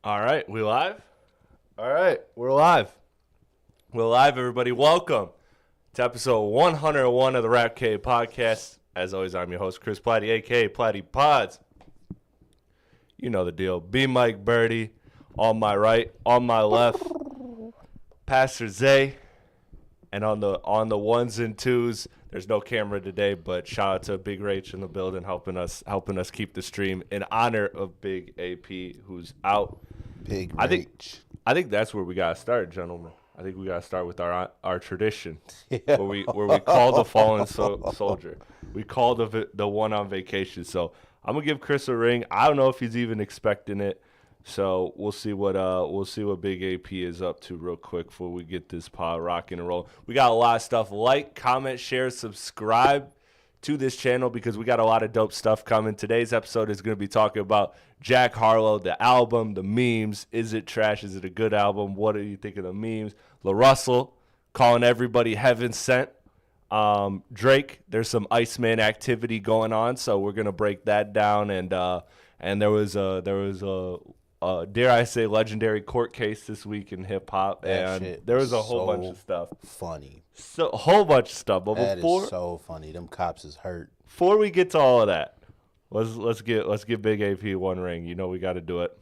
All right, we live? All right, we're live. We're live, everybody. Welcome to episode 101 of the Rap K podcast. As always, I'm your host, Chris Platte, a.k.a. Platte Pods. You know the deal. B. Mike Birdie, on my right, on my left, Pastor Zay, and on the ones and twos, there's no camera today, but shout out to Big Rach in the building helping us keep the stream in honor of Big AP, who's out. Big Rach. I think that's where we gotta start, gentlemen. I think we gotta start with our tradition, where we call the fallen soldier. We call the one on vacation. So I'm gonna give Chris a ring. I don't know if he's even expecting it. So we'll see what Big AP is up to real quick before we get this pod rocking and rolling. We got a lot of stuff. Like, comment, share, subscribe to this channel because we got a lot of dope stuff coming. Today's episode is going to be talking about Jack Harlow, the album, the memes. Is it trash? Is it a good album? What do you think of the memes? LaRussell calling everybody heaven sent. Drake, there's some Iceman activity going on, so we're going to break that down. And there was a dare I say, legendary court case this week in hip hop, and there was a whole bunch of stuff. Funny. So a whole bunch of stuff. But That is so funny. Them cops is hurt. Before we get to all of that, let's give Big AP one ring. You know we got to do it.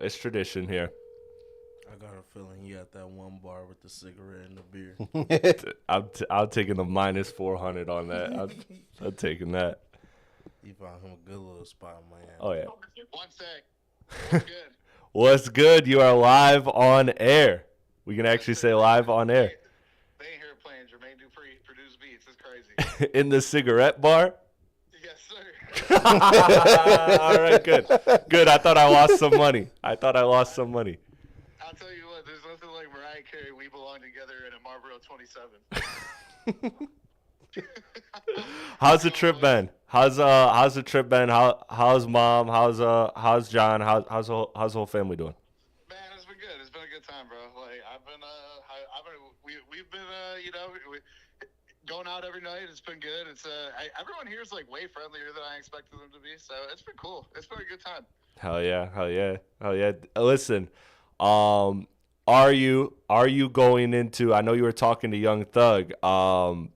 It's tradition here. I got a feeling you at that one bar with the cigarette and the beer. I'm taking the minus 400 on that. I'm taking that. You found him a good little spot, man. Oh yeah. One sec. What's good? What's good? You are live on air. We can actually say live on air. They ain't here playing Jermaine Dupri produce beats. It's crazy. In the cigarette bar? Yes, sir. All right, good. Good. I thought I lost some money. I'll tell you what, there's nothing like Mariah Carey, We Belong Together, in a Marlboro 27. How's the trip been? How's the trip been? How's mom? How's John? How's the whole family doing? Man, it's been good. It's been a good time, bro. Like we've been going out every night. It's been good. It's everyone here is like way friendlier than I expected them to be. So it's been cool. It's been a good time. Hell yeah. Listen, are you going into? I know you were talking to Young Thug. Are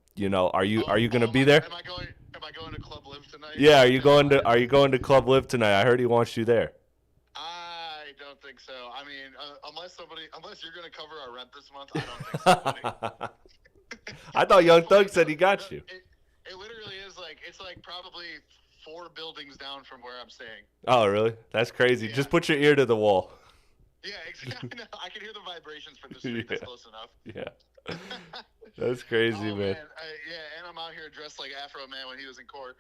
you gonna be there? Am I going to Club Live tonight? Yeah, are you going to Club Live tonight? I heard he wants you there. I don't think so. I mean, unless you're gonna cover our rent this month, I don't think so, buddy. I thought Young Thug said he got you. It literally is it's probably 4 buildings down from where I'm staying. Oh, really? That's crazy. Yeah. Just put your ear to the wall. Yeah, exactly. I can hear the vibrations from the street. That's close enough. Yeah. That's crazy, man. And I'm out here dressed like Afroman when he was in court.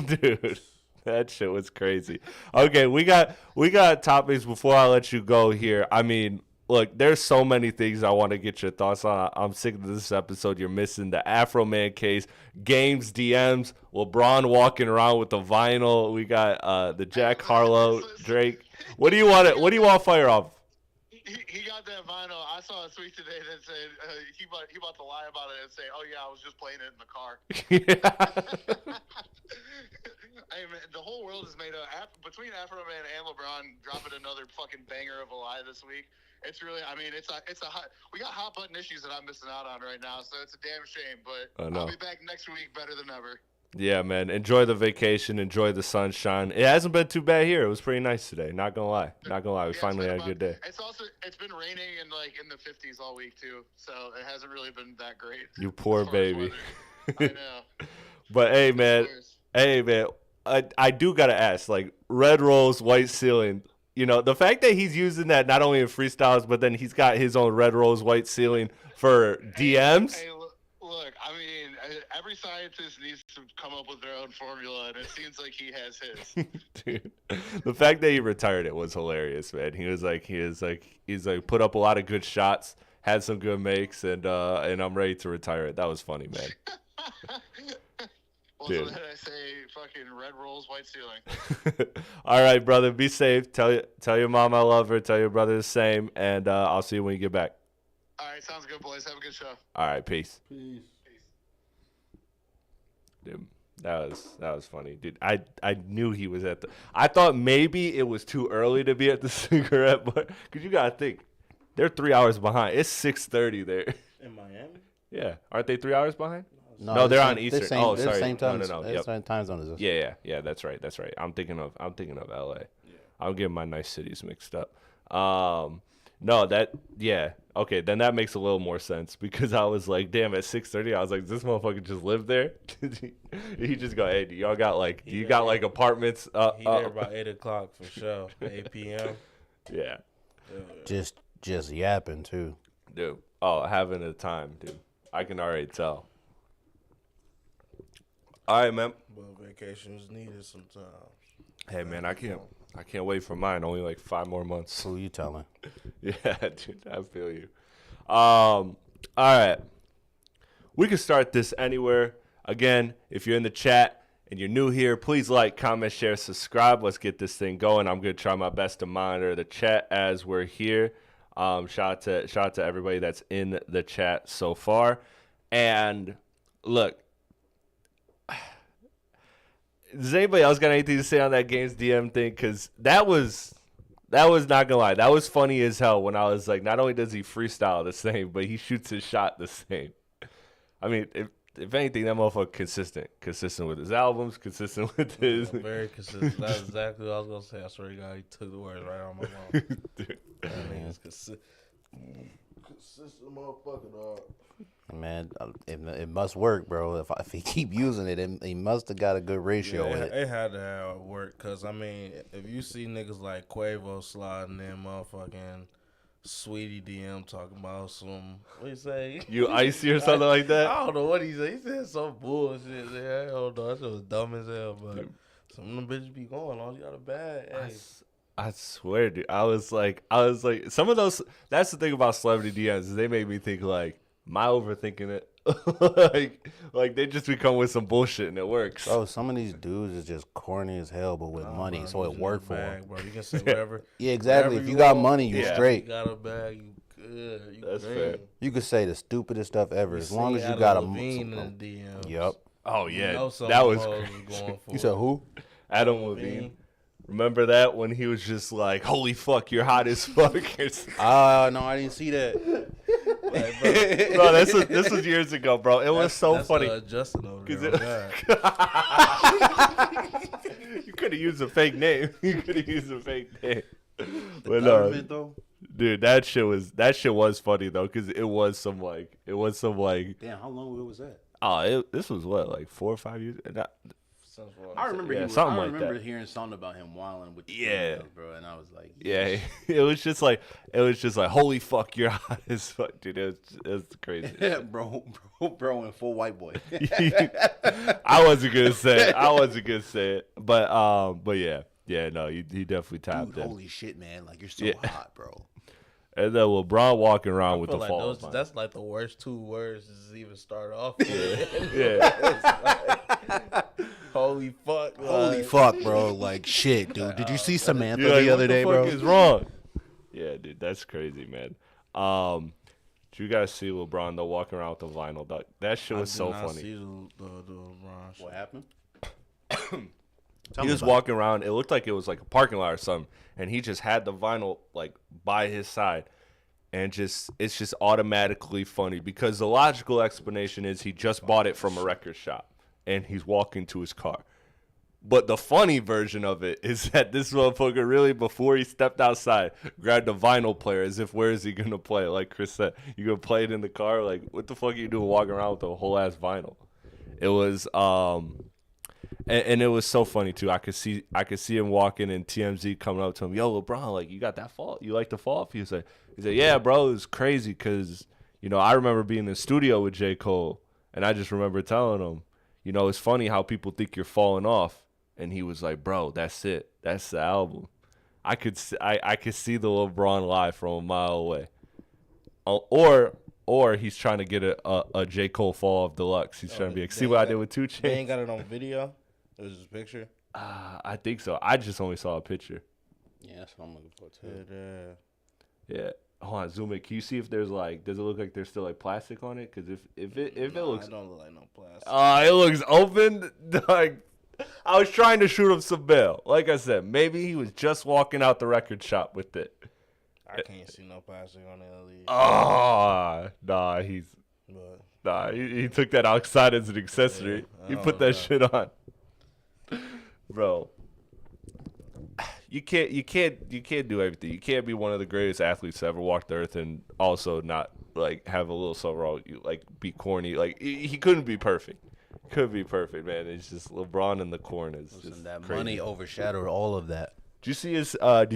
Dude, that shit was crazy. Okay, we got topics before I let you go here. I mean, look, there's so many things I want to get your thoughts on. I'm sick of this episode. You're missing the Afroman case, games, DMs, LeBron walking around with the vinyl. We got the Jack Harlow, Drake. What do you want to fire off? He got that vinyl. I saw a tweet today that said he about to lie about it and say, "Oh yeah, I was just playing it in the car." Yeah. Hey man, the whole world is made up between Afroman and LeBron dropping another fucking banger of a lie this week. It's really, I mean, it's a hot. We got hot button issues that I'm missing out on right now, so it's a damn shame. But I'll be back next week better than ever. Yeah, man. Enjoy the vacation. Enjoy the sunshine. It hasn't been too bad here. It was pretty nice today. Not gonna lie. We finally had a good day. It's been raining and in the 50s all week too, so it hasn't really been that great. You poor baby. I know. But hey, man. I do gotta ask. Like, red rose, white ceiling. You know, the fact that he's using that not only in freestyles, but then he's got his own red rose, white ceiling for DMs. Hey, look, I mean, every scientist needs to come up with their own formula, and it seems like he has his. Dude, the fact that he retired it was hilarious, man. He's like, put up a lot of good shots, had some good makes, and I'm ready to retire it. That was funny, man. Well, so then I say fucking red rolls, white ceiling. All right, brother. Be safe. Tell your mom I love her. Tell your brother the same. And I'll see you when you get back. All right. Sounds good, boys. Have a good show. All right. Peace. Peace. Dude, That was funny, dude. I knew he was at the. I thought maybe it was too early to be at the cigarette bar, because you gotta think, they're 3 hours behind. It's 6:30 there. In Miami? Yeah, aren't they 3 hours behind? No, they're on Eastern. Sorry. Same time, No. Yep. Same time zone as us. Yeah. That's right. I'm thinking of LA. Yeah. I'm getting my nice cities mixed up. Okay, then that makes a little more sense, because I was like, damn, at 6:30, I was like, does this motherfucker just live there? He just go, hey, do y'all got like, apartments? He there by 8 o'clock for sure. 8 p.m. Yeah. Just yapping too. Dude. Oh, having a time, dude. I can already tell. All right, man. But vacation is needed sometimes. Hey, man, I can't wait for mine. Only like 5 more months. Who you telling? Yeah, dude, I feel you. All right. We can start this anywhere. Again, if you're in the chat and you're new here, please like, comment, share, subscribe. Let's get this thing going. I'm going to try my best to monitor the chat as we're here. Shout out to everybody that's in the chat so far. And look, does anybody else got anything to say on that Games DM thing? Because that was not gonna lie, that was funny as hell. When I was like, not only does he freestyle the same, but he shoots his shot the same. I mean, if anything, that motherfucker consistent with his albums, consistent with his. Very consistent. That's exactly what I was gonna say. I swear to God, he took the words right out of my mouth. Dude. That nigga's consistent motherfucker, dog. Man, it must work, bro. If he keep using it, he must have got a good ratio with it. It had to have work, because, I mean, if you see niggas like Quavo sliding in motherfucking Sweetie DM talking about some, what you say? You icy or something like that? I don't know what he said. He said some bullshit. I don't know. That shit was dumb as hell, but some of them bitches be going on. You got a bag. Hey. I swear, dude. I was like, some of those, that's the thing about celebrity DMs, is they made me think, like, am I overthinking it? like they just become with some bullshit and it works. Bro, some of these dudes is just corny as hell, but with money, so it worked for them. Bro, you can say whatever. Yeah, exactly. If you got money, you straight. You got a bag, you good. You That's great. fair. You could say the stupidest stuff ever, as long as you got a. Levine in the DM. Yep. Oh yeah, You know that was going for. You said who? Adam Levine. Remember that when he was just like, "Holy fuck, you're hot as fuck." No, I didn't see that. Like, bro, this was years ago, bro. It was so funny. Justin over there. You could have used a fake name. But Government, though? dude, that shit was funny though, because it was some like. Damn, how long ago was that? Oh, this was what, like 4 or 5 years. I remember something I like remember that. hearing something about him wilding with the females, bro, and I was like, Yeah, it was just like, holy fuck, you're hot as fuck, dude. It was crazy. bro, and full white boy. I wasn't gonna say it, but yeah, no, he definitely tapped Dude, in. holy shit, man, like you're so hot, bro. And then LeBron walking around with the like fall. That's like the worst 2 words to even start off. Yeah. Holy fuck. Holy fuck, bro. Like, shit, dude. Did you see Samantha You're like, the other day, bro? What the fuck is wrong? Yeah, dude, that's crazy, man. Did you guys see LeBron, though, walking around with the vinyl, dog? That shit was so funny. See the LeBron shit. What happened? He was walking around. It looked like it was like a parking lot or something. And he just had the vinyl, like, by his side. And it's just automatically funny, because the logical explanation is he just bought it from a record shop. And he's walking to his car. But the funny version of it is that this motherfucker really, before he stepped outside, grabbed a vinyl player as if, where is he going to play it? Like Chris said, you going to play it in the car? Like, what the fuck are you doing walking around with a whole-ass vinyl? It was, and it was so funny, too. I could see him walking, and TMZ coming up to him, yo, LeBron, like, you got that fall? You like the fall? He said, yeah, bro, it was crazy, because, I remember being in the studio with J. Cole, and I just remember telling him, it's funny how people think you're falling off. And he was like, bro, that's it. That's the album. I could see the LeBron live from a mile away. Or he's trying to get a J. Cole Fall Off Deluxe. He's trying to be like, see what I did with 2 Chainz? They ain't got it on video? It was just a picture? I think so. I just only saw a picture. Yeah, that's what I'm looking for, too. Yeah. hold on, zoom in. Can you see if there's like, does it look like there's still like plastic on it? Because if it looks, it don't look like no plastic. it looks open. Like, I was trying to shoot him some bail. Like I said, maybe he was just walking out the record shop with it. I can't see no plastic on the LED. Nah, he took that outside as an accessory. Yeah, He put that shit on. Bro. You can't do everything. You can't be one of the greatest athletes to ever walk the earth and also not like have a little something wrong. You like be corny. Like he couldn't be perfect. Could be perfect, man. It's just LeBron in the corner. It's just that crazy. money overshadowed all of that. Did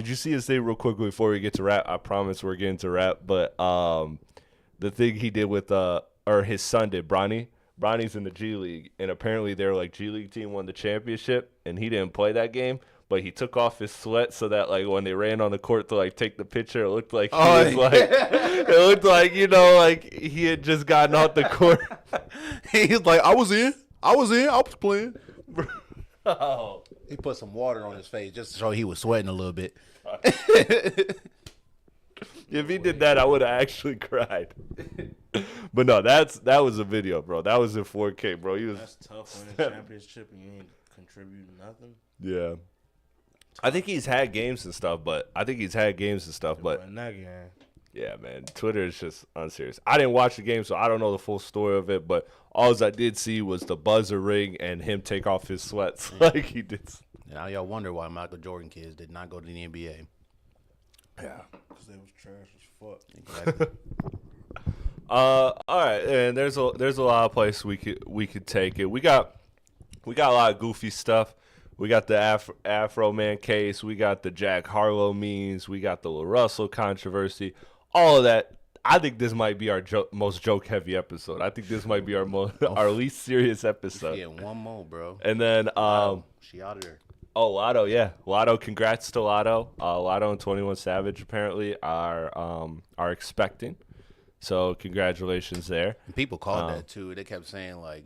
you see his thing real quickly before we get to rap? I promise we're getting to rap, but the thing he did with or his son did, Bronny. Bronny's in the G League, and apparently their like G League team won the championship, and he didn't play that game. But he took off his sweat so that like when they ran on the court to like take the picture, it looked like it looked like, you know, like he had just gotten off the court. He's like, I was playing. Oh. He put some water on his face just to show he was sweating a little bit. If he did that, I would have actually cried. But no, that was a video, bro. That was in 4K, bro. That's tough winning a championship and you ain't contributing nothing. Yeah. I think he's had games and stuff, but in that game. Yeah, man, Twitter is just unserious. I didn't watch the game, so I don't know the full story of it, but all I did see was the buzzer ring and him take off his sweats like he did. Now y'all wonder why Michael Jordan kids did not go to the NBA. Yeah. Because they was trash as fuck. Exactly. All right, and there's a lot of places we could take it. We got a lot of goofy stuff. We got the Afroman case. We got the Jack Harlow memes. We got the LaRussell controversy. All of that. I think this might be our most joke-heavy episode. I think this might be our least serious episode. Yeah, one more, bro. And then she out of there. Oh, Latto, yeah. Latto, congrats to Latto. Latto and 21 Savage apparently are expecting. So congratulations there. And people called that too. They kept saying like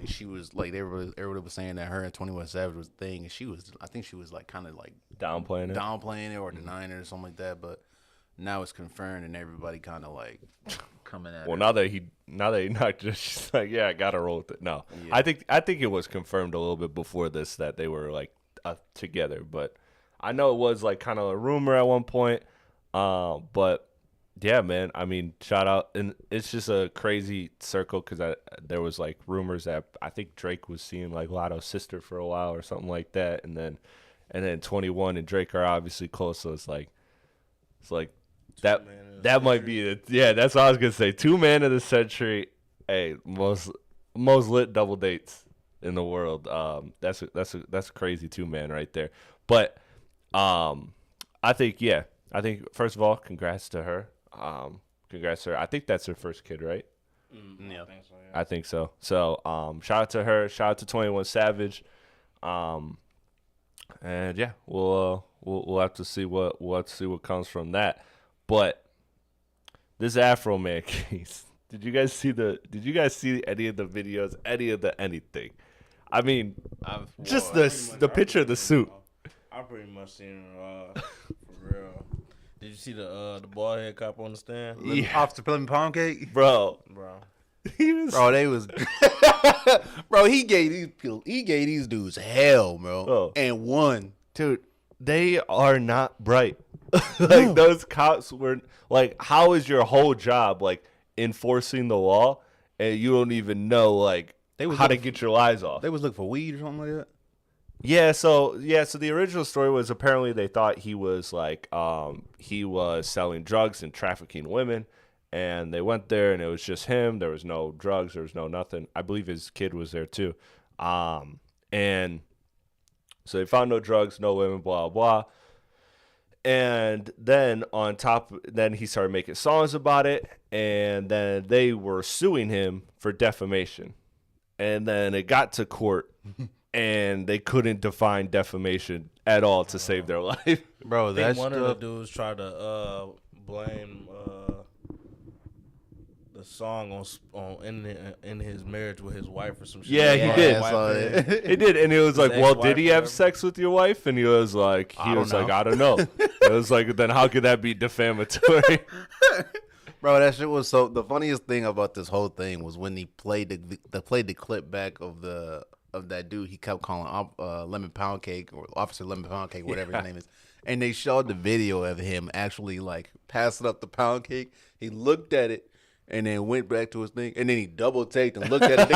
she was like everybody was saying that her and 21 Savage was the thing, and I think she was like kind of like downplaying it or denying it or something like that. But now it's confirmed, and everybody kind of like coming at. Well, her. now that he knocked it, she's like, yeah, I gotta roll with it. No, yeah. I think it was confirmed a little bit before this that they were like together, but I know it was like kind of a rumor at one point. But yeah, man. I mean, shout out, and it's just a crazy circle because there was like rumors that I think Drake was seeing like Latto's sister for a while or something like that, and then 21 and Drake are obviously close, so it's like that might be it. Yeah, that's what I was gonna say. 2 man of the century. Hey, most lit double dates in the world. That's a crazy 2 man right there. But I think first of all, congrats to her. I think that's her first kid, right? Yeah, I think so. So shout out to her. Shout out to 21 Savage. And yeah, we'll have to see what comes from that. But this Afroman case. Did you guys see any of the videos, anything? I mean, just the picture of the suit. I pretty much seen it for real. Did you see the bald head cop on the stand? Yeah. Off the pound cake, bro. He gave these dudes hell, bro, and won. Dude, they are not bright. Like those cops were like, how is your whole job like enforcing the law and you don't even know like how to get your lies off? They was looking for weed or something like that. Yeah, so the original story was apparently they thought he was like he was selling drugs and trafficking women, and they went there and it was just him. There was no drugs, there was no nothing. I believe his kid was there too. And so they found no drugs, no women, blah blah. And then then he started making songs about it, and then they were suing him for defamation. And then it got to court. And they couldn't define defamation at all to save their life. Bro, that's one of the dudes tried to blame the song on in his marriage with his wife or some shit. Yeah, he did. He did, and it was like, well, did he have sex with your wife? And he was like, I don't know. It was like, then how could that be defamatory? Bro, that shit was so. The funniest thing about this whole thing was when he played the clip back of that dude. He kept calling Lemon Pound Cake or Officer Lemon Pound Cake, whatever his name is. And they showed the video of him actually like passing up the pound cake. He looked at it and then went back to his thing, and then he double taked and looked at it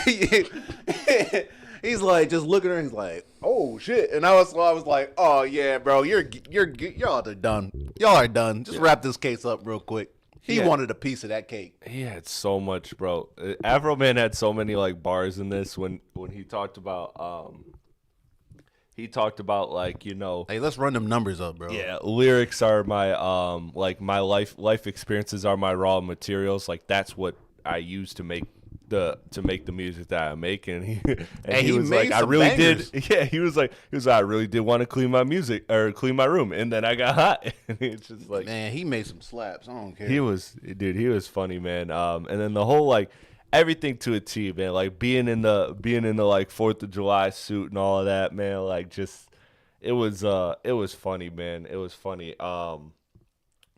again. He's like just looking at her. And he's like, "Oh shit!" And I was like, "Oh yeah, bro, y'all are done. Y'all are done. Just wrap this case up real quick." He wanted a piece of that cake. He had so much, bro. Afroman had so many like bars in this when he talked about like, you know, Hey, let's run them numbers up, bro. yeah, lyrics are my like my life experiences are my raw materials. Like that's what I use to make the music that I make. And he was like, I really bangers. did. Yeah, he was like, I really did want to clean my music or clean my room, and then I got hot. And it's just like, Man, he made some slaps. I don't care. he was funny, man. And then the whole like everything to a T, man. Like being in the like 4th of July suit and all of that, man. Like just it was funny, man. It was funny.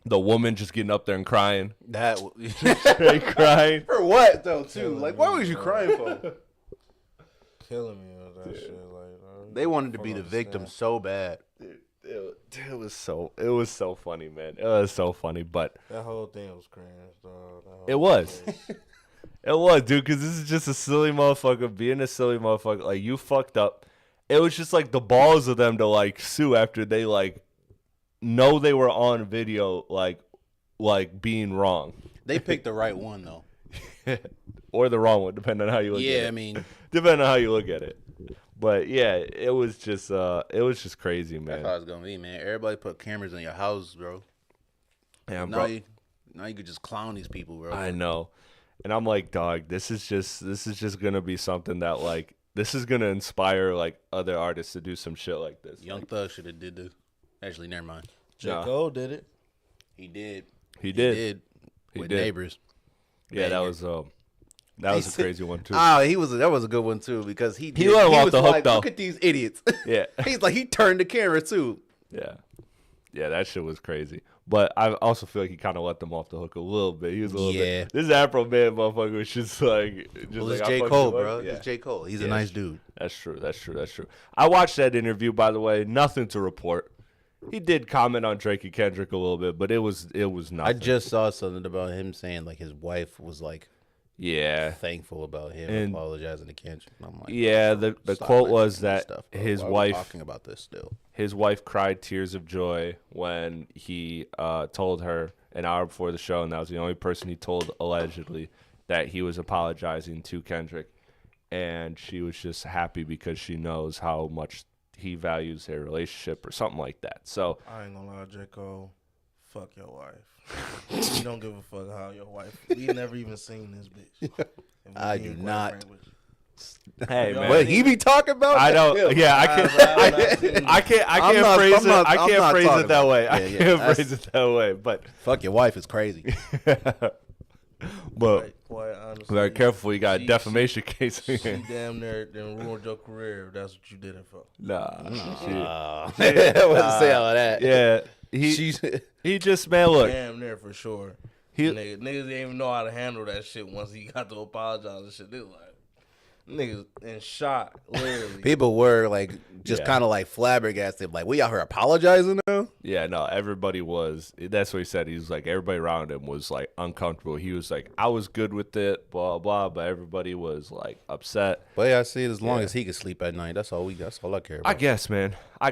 The woman just getting up there and crying. Straight crying. For what though, too? Like, what was you crying for? Killing me with that shit. Like, They wanted to be the victim so bad. It was so funny, man. It was so funny, but that whole thing was cringe, dog. it was. It was, dude, because this is just a silly motherfucker being a silly motherfucker. Like, you fucked up. It was just, like, the balls of them to, like, sue after they, like, know they were on video, like being wrong. They picked the right one, though. Or the wrong one, depending on how you look at it. Yeah, I mean. Depending on how you look at it. But, yeah, it was just crazy, man. That's how it's going to be, man. Everybody put cameras in your house, bro. Yeah, now bro. Now you could just clown these people, bro. I know. And I'm like, dog, this is just gonna be something that like this is gonna inspire like other artists to do some shit like this. Young Thug should have did this. Actually, never mind. J. Cole did it. He did. He did. With Neighbors. Yeah, that was a crazy one too. That was a good one too because he let him off the hook like, though. Look at these idiots. Yeah. He's like he turned the camera too. Yeah. Yeah, that shit was crazy. But I also feel like he kind of let them off the hook a little bit. He was a little bit. This Afroman motherfucker was just like. Well, it's J. Cole, bro. Yeah. It's J. Cole. He's a nice dude. That's true. I watched that interview, by the way. Nothing to report. He did comment on Drake and Kendrick a little bit, but it was nothing. I just saw something about him saying like his wife was like. Yeah. Thankful about him apologizing to Kendrick. And I'm like, yeah, the quote was that stuff, his Why are we wife talking about this still. His wife cried tears of joy when he told her an hour before the show, and that was the only person he told allegedly that he was apologizing to Kendrick, and she was just happy because she knows how much he values their relationship or something like that. So I ain't gonna lie, J. Cole, fuck your wife. We don't give a fuck how your wife. We never even seen this bitch. I do not. Hey man, what he be talking about? I don't. Yeah, I can't phrase it. I can't phrase it that way. I can't phrase it that way. But fuck your wife is crazy. But quite honestly, very careful. You got a defamation case. She damn near then ruined your career. If that's what you did it for. Nah. I wasn't say all of that. Yeah, he just man. Look, damn near for sure. Niggas didn't even know how to handle that shit once he got to apologize and shit. They was like. Niggas in shock, literally. People were like, just kind of like flabbergasted, like, we out here apologizing now? Yeah, no, everybody was. That's what he said. He was like, everybody around him was like uncomfortable. He was like, I was good with it, blah, blah, but everybody was like upset. But yeah, I see it as long as he can sleep at night. That's all I care about. I guess, man. I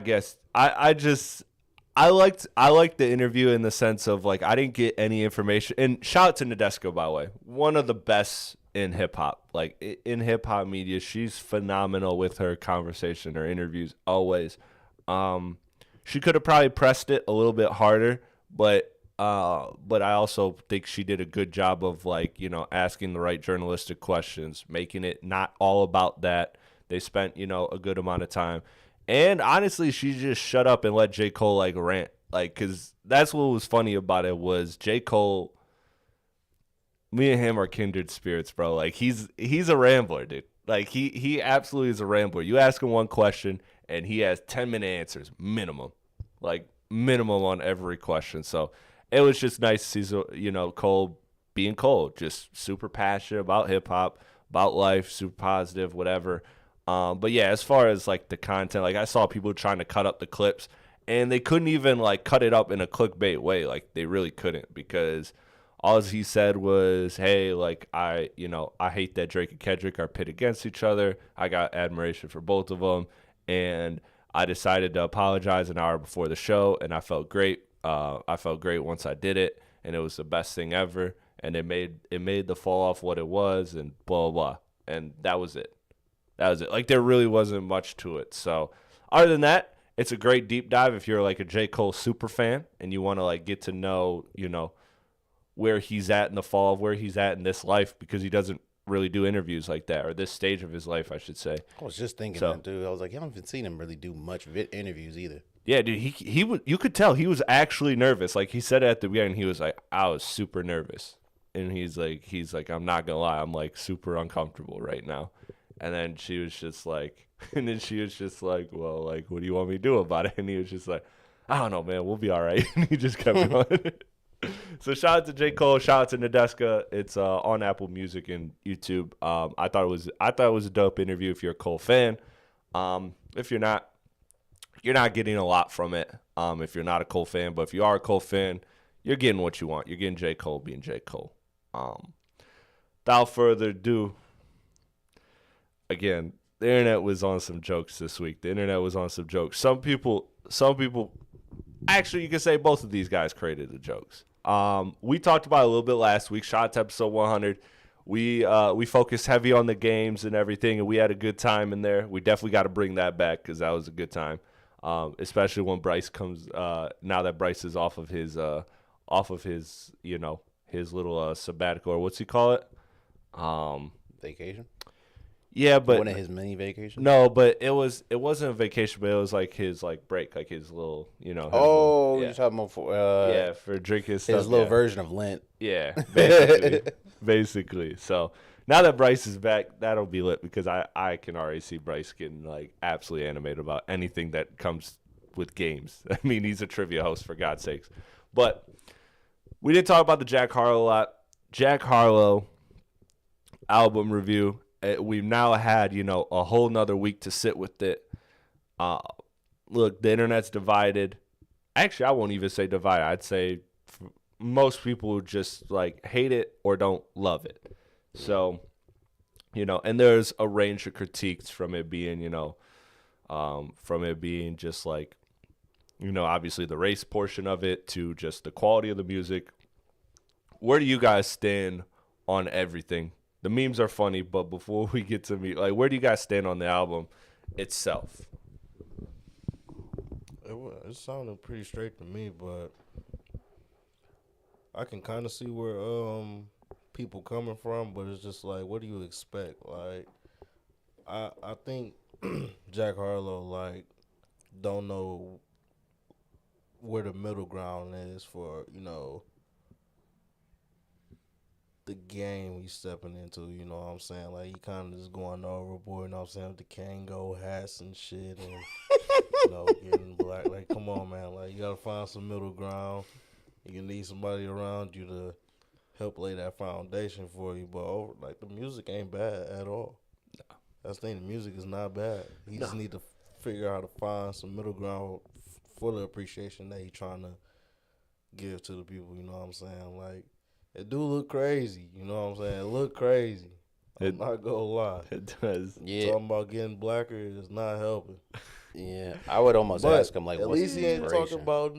liked the interview in the sense of like, I didn't get any information. And shout out to Nadesco, by the way. One of the best in hip hop, like in hip hop media. She's phenomenal with her conversation, her interviews, always. She could have probably pressed it a little bit harder, but I also think she did a good job of like, you know, asking the right journalistic questions, making it not all about that. They spent, you know, a good amount of time, and honestly, she just shut up and let J. Cole like rant, like, cause that's what was funny about it was J. Cole. Me and him are kindred spirits, bro. Like he's a rambler, dude. Like he absolutely is a rambler. You ask him one question and he has 10-minute answers minimum. like minimum on every question. So it was just nice to see, Cole being Cole, just super passionate about hip hop, about life, super positive, whatever. But yeah, as far as like the content, like I saw people trying to cut up the clips, and they couldn't even like cut it up in a clickbait way. Like they really couldn't, because all he said was, "Hey, like I hate that Drake and Kendrick are pit against each other. I got admiration for both of them, and I decided to apologize an hour before the show, and I felt great. I felt great once I did it, and it was the best thing ever. And it made the fall off what it was, and blah blah blah. And that was it. That was it. Like, there really wasn't much to it. So other than that, it's a great deep dive if you're like a J. Cole super fan and you want to like get to know, where he's at in the fall, where he's at in this life, because he doesn't really do interviews like that, or this stage of his life, I should say. I was just thinking that, dude. I was like, I haven't even seen him really do much interviews either. Yeah, dude, he was, you could tell he was actually nervous. Like, he said at the beginning, he was like, I was super nervous. And he's like, I'm not gonna lie, I'm like super uncomfortable right now. And then she was just like, well, like, what do you want me to do about it? And he was just like, I don't know, man, we'll be all right. And he just kept going. So shout out to J. Cole, shout out to Nadeska. It's on Apple Music and YouTube. I thought it was a dope interview if you're a Cole fan. If you're not, you're not getting a lot from it. If you're not a Cole fan, but if you are a Cole fan, you're getting what you want. You're getting J. Cole being J. Cole. Without further ado, again, the internet was on some jokes this week. Some people, actually, you can say both of these guys created the jokes. We talked about it a little bit last week. Shout out to episode 100. We focused heavy on the games and everything, and we had a good time in there. We definitely got to bring that back because that was a good time, especially when Bryce comes. Now that Bryce is off of his his little sabbatical, or what's he call it? Vacation. Yeah, but one of his mini vacations. No, but it wasn't a vacation, but it was like his like break, like his little, you're talking about for drinking stuff. His little version of Lent. Yeah, basically. So now that Bryce is back, that'll be lit because I can already see Bryce getting like absolutely animated about anything that comes with games. I mean, he's a trivia host, for God's sakes. But we didn't talk about the Jack Harlow a lot. Jack Harlow album review. We've now had, a whole nother week to sit with it. Look, the internet's divided. Actually, I won't even say divided. I'd say most people just like hate it or don't love it. So, and there's a range of critiques from it being, just like, obviously the race portion of it to just the quality of the music. Where do you guys stand on everything? The memes are funny, but before we get to me, like, where do you guys stand on the album itself? It sounded pretty straight to me, but I can kind of see where people coming from, but it's just like, what do you expect? Like, I think Jack Harlow, like, don't know where the middle ground is for, the game he's stepping into, you know what I'm saying? Like, he kind of just going overboard, you know what I'm saying, with the Kango hats and shit and, getting black. Like, come on, man. Like, you got to find some middle ground. You need somebody around you to help lay that foundation for you. But, like, the music ain't bad at all. No. That's the thing. The music is not bad. He just need to figure out how to find some middle ground for the appreciation that he's trying to give to the people, you know what I'm saying? Like, it do look crazy, you know what I'm saying? It look crazy. I'm not gonna lie. It does. Yeah. Talking about getting blacker is not helping. Yeah. I would almost ask him, like, at what's least the he ain't inspiration? talking about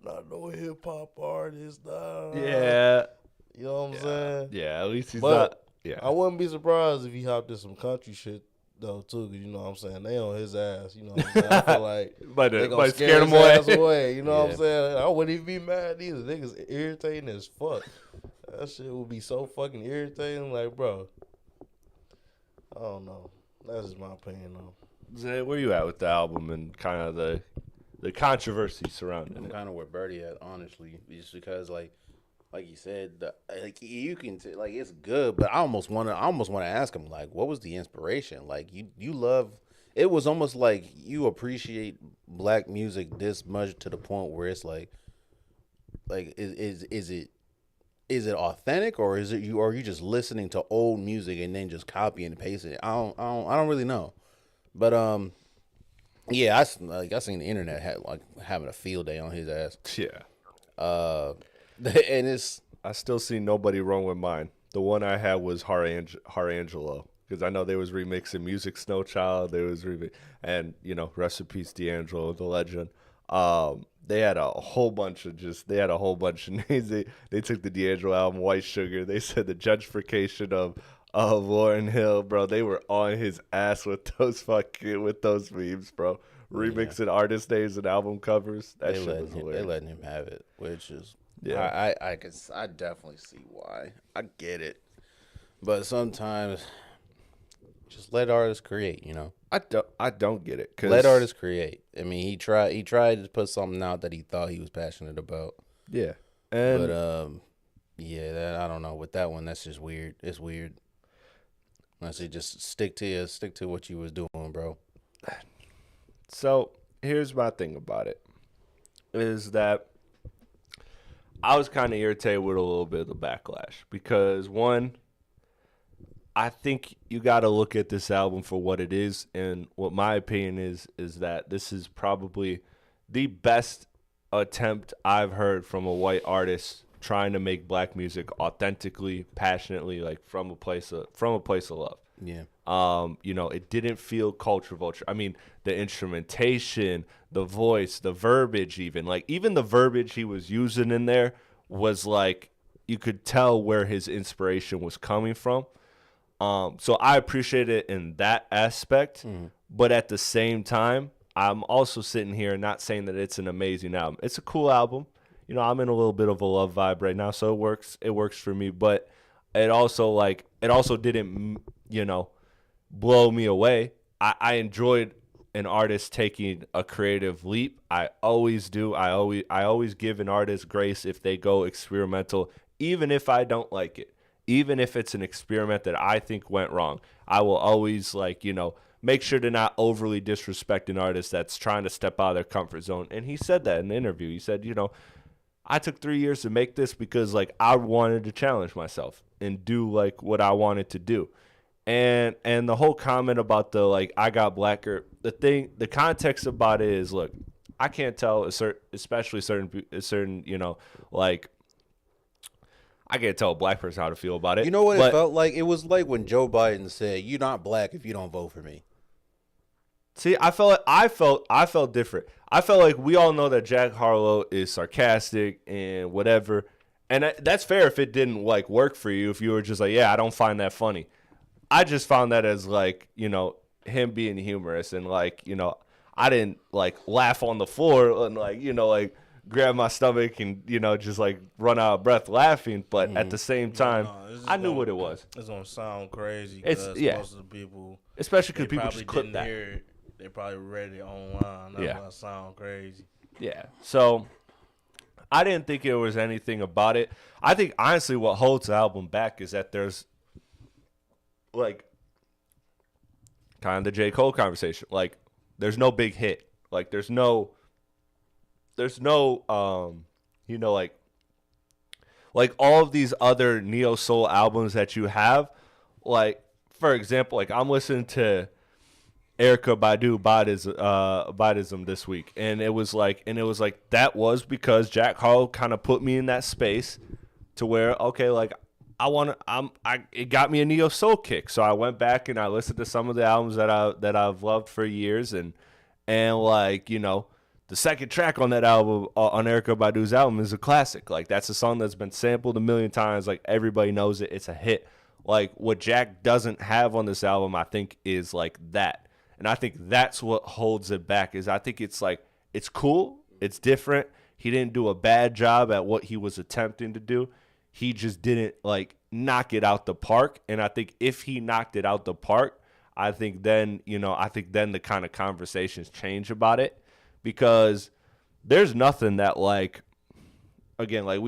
not no hip hop artist. Yeah. You know what I'm saying? Yeah, at least he's not. Yeah. I wouldn't be surprised if he hopped in some country shit though too, because you know what I'm saying, they on his ass, you know what I'm saying? I feel like they gonna scare him away, you know what I'm saying? I wouldn't even be mad either. Niggas irritating as fuck. That shit would be so fucking irritating. Like, bro, I don't know. That's just my opinion though. Zay, where you at with the album and kind of the controversy surrounding it? Kind of where Birdie at, honestly, just because like you said, you can it's good, but I almost want to ask him, like, what was the inspiration? Like, you love it was almost like you appreciate black music this much to the point where it's like is it authentic, or is it you? Or are you just listening to old music and then just copying and pasting it? I don't really know. But yeah, I seen the internet had like having a field day on his ass. Yeah. And it's I still see nobody wrong with mine. The one I had was Harangelo, because I know they was remixing Music Snow Child. They was and rest in peace D'Angelo, the legend. They had a whole bunch of names. They took the D'Angelo album, White Sugar. They said the gentrification of Lauryn Hill, bro. They were on his ass with those memes, bro. Remixing artist names and album covers. That shit was hilarious. They letting him have it, which is I definitely see why. I get it, but sometimes just let artists create. I don't get it. Let artists create. I mean, he tried to put something out that he thought he was passionate about. Yeah, but I don't know. With that one, that's just weird. It's weird. I say just stick to what you was doing, bro. So here's my thing about it, is that I was kind of irritated with a little bit of the backlash because, one, I think you got to look at this album for what it is, and what my opinion is that this is probably the best attempt I've heard from a white artist trying to make black music authentically, passionately, like from a place of love. Yeah. It didn't feel culture vulture. I mean, the instrumentation, the voice, the verbiage, even the verbiage he was using in there was like, you could tell where his inspiration was coming from. So I appreciate it in that aspect, but at the same time, I'm also sitting here not saying that it's an amazing album. It's a cool album. I'm in a little bit of a love vibe right now, so it works for me, but it also didn't, blow me away. I enjoyed an artist taking a creative leap. I always do. I always give an artist grace if they go experimental, even if I don't like it. Even if it's an experiment that I think went wrong, I will always make sure to not overly disrespect an artist that's trying to step out of their comfort zone. And he said that in the interview. He said, I took 3 years to make this because I wanted to challenge myself and do what I wanted to do. And the whole comment about I got blacker, the context about it is, look, I can't tell especially certain I can't tell a black person how to feel about it. You know what it felt like? It was like when Joe Biden said, "You're not black if you don't vote for me." See, I felt different. I felt like we all know that Jack Harlow is sarcastic and whatever, and that's fair if it didn't work for you. If you were just I don't find that funny. I just found that as him being humorous and I didn't laugh on the floor and grab my stomach and just run out of breath laughing, but at the same time I knew what it was. It's gonna sound crazy. Most of the people, especially because people just clip that. Hear it. They probably read it online. That's gonna sound crazy. Yeah. So I didn't think there was anything about it. I think honestly what holds the album back is that there's kind of the J. Cole conversation. There's no big hit. There's no all of these other neo soul albums that you have, for example, I'm listening to Erykah Badu Badism this week, and it was that was because Jack Harlow kind of put me in that space to where it got me a neo soul kick, so I went back and I listened to some of the albums that I've loved for years, and the second track on that album, on Erykah Badu's album, is a classic. That's a song that's been sampled a million times. Everybody knows it. It's a hit. What Jack doesn't have on this album, I think, is that. And I think that's what holds it back. Is I think it's it's cool. It's different. He didn't do a bad job at what he was attempting to do. He just didn't knock it out the park. And I think if he knocked it out the park, I think then the kind of conversations change about it. Because there's nothing that we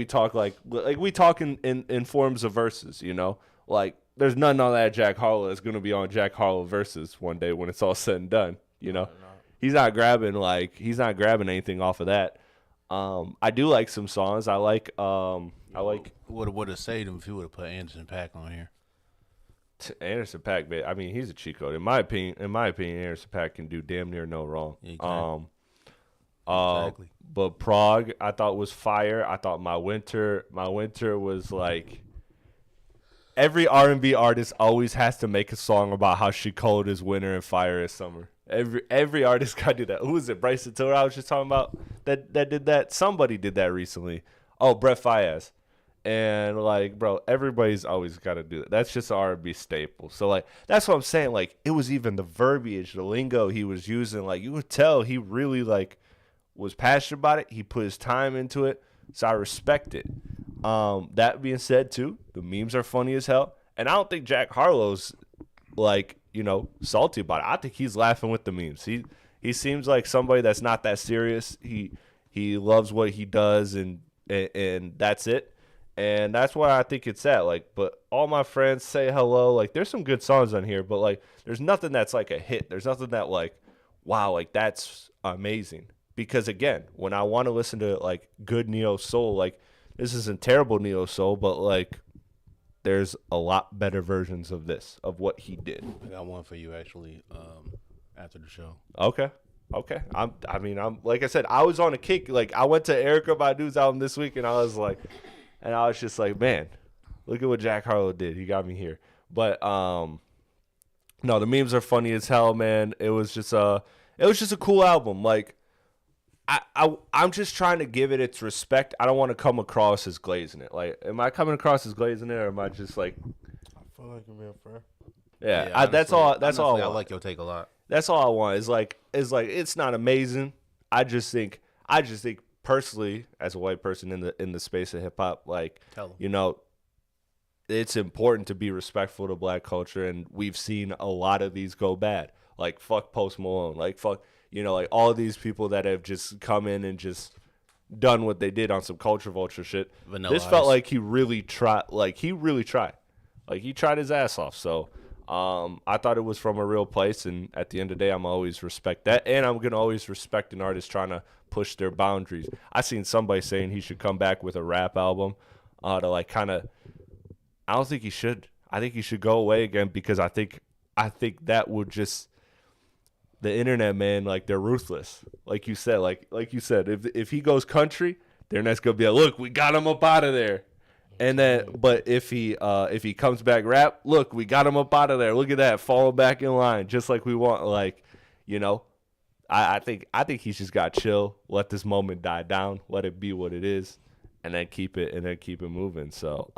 talk we talk in forms of verses, there's nothing on that Jack Harlow that's gonna be on Jack Harlow versus one day when it's all said and done. You know, he's not grabbing anything off of that. I do like some songs. I like would have saved him if he would have put Anderson .Paak on here. Anderson .Paak, man. I mean, he's a cheat code. In my opinion, Anderson .Paak can do damn near no wrong. Yeah, exactly. But Prague, I thought was fire. I thought my winter was like. Every R&B artist always has to make a song about how she cold is winter and fire is summer. Every artist got to do that. Who was it? Bryson Tiller I was just talking about that did that. Somebody did that recently. Oh, Brett Faiyaz. And like, bro, everybody's always got to do that. That's just an R&B staple. So like, that's what I'm saying. Like, it was even the verbiage, the lingo he was using. Like, you could tell he really like was passionate about it. He put his time into it. So I respect it. That being said, too, the memes are funny as hell. And I don't think Jack Harlow's, like, you know, salty about it. I think he's laughing with the memes. He seems like somebody that's not that serious. He loves what he does, and that's it. And that's why I think it's at. Like, but all my friends say hello. Like, there's some good songs on here, but, like, there's nothing that's, like, a hit. There's nothing that, like, wow, like, that's amazing. Because, again, when I want to listen to, like, good neo-soul, like, this isn't terrible neo-soul, but, like, there's a lot better versions of this, of what he did. I got one for you, actually, after the show. Okay. I'm like I said, I was on a kick. Like, I went to Erykah Badu's album this week, and I was just like, man, look at what Jack Harlow did. He got me here. But, no, the memes are funny as hell, man. It was just a cool album. Like, I'm just trying to give it its respect. I don't want to come across as glazing it. Like, am I coming across as glazing it, or am I just like? I feel like you're being fair. Yeah, honestly, that's all. That's honestly, all. I I want. like your take a lot. That's all I want. It's like it's not amazing. I just think personally, as a white person in the space of hip hop, like, you know, it's important to be respectful to black culture, and we've seen a lot of these go bad. Like, fuck Post Malone. Like, fuck. You know, like, all these people that have just come in and just done what they did on some culture vulture shit. This felt like he really tried. Like, he tried his ass off. So I thought it was from a real place. And at the end of the day, I'm always respect that. And I'm going to always respect an artist trying to push their boundaries. I seen somebody saying he should come back with a rap album to, like, kind of – I don't think he should. I think he should go away again, because I think that would just – the internet, man, like, they're ruthless. Like you said, if he goes country, they're not gonna be like, look, we got him up out of there. And then, but if he comes back rap, look, we got him up out of there. Look at that, fall back in line, just like we want. Like, you know, I think he's just got to chill, let this moment die down, let it be what it is, and then keep it moving. So,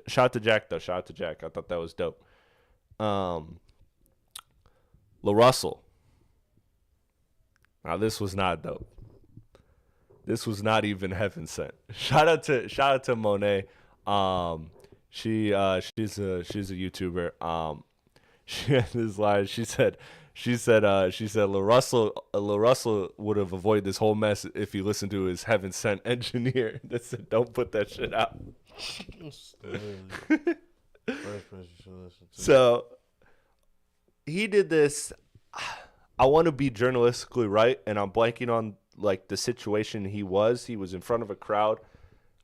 shout out to Jack though. Shout out to Jack. I thought that was dope. LaRussell. Now, this was not dope. This was not even heaven sent. Shout out to Monet. She's a YouTuber. She had this line. She said LaRussell would have avoided this whole mess if he listened to his heaven sent engineer that said, don't put that shit out. So he did this. I want to be journalistically right, and I'm blanking on, like, the situation he was. He was in front of a crowd,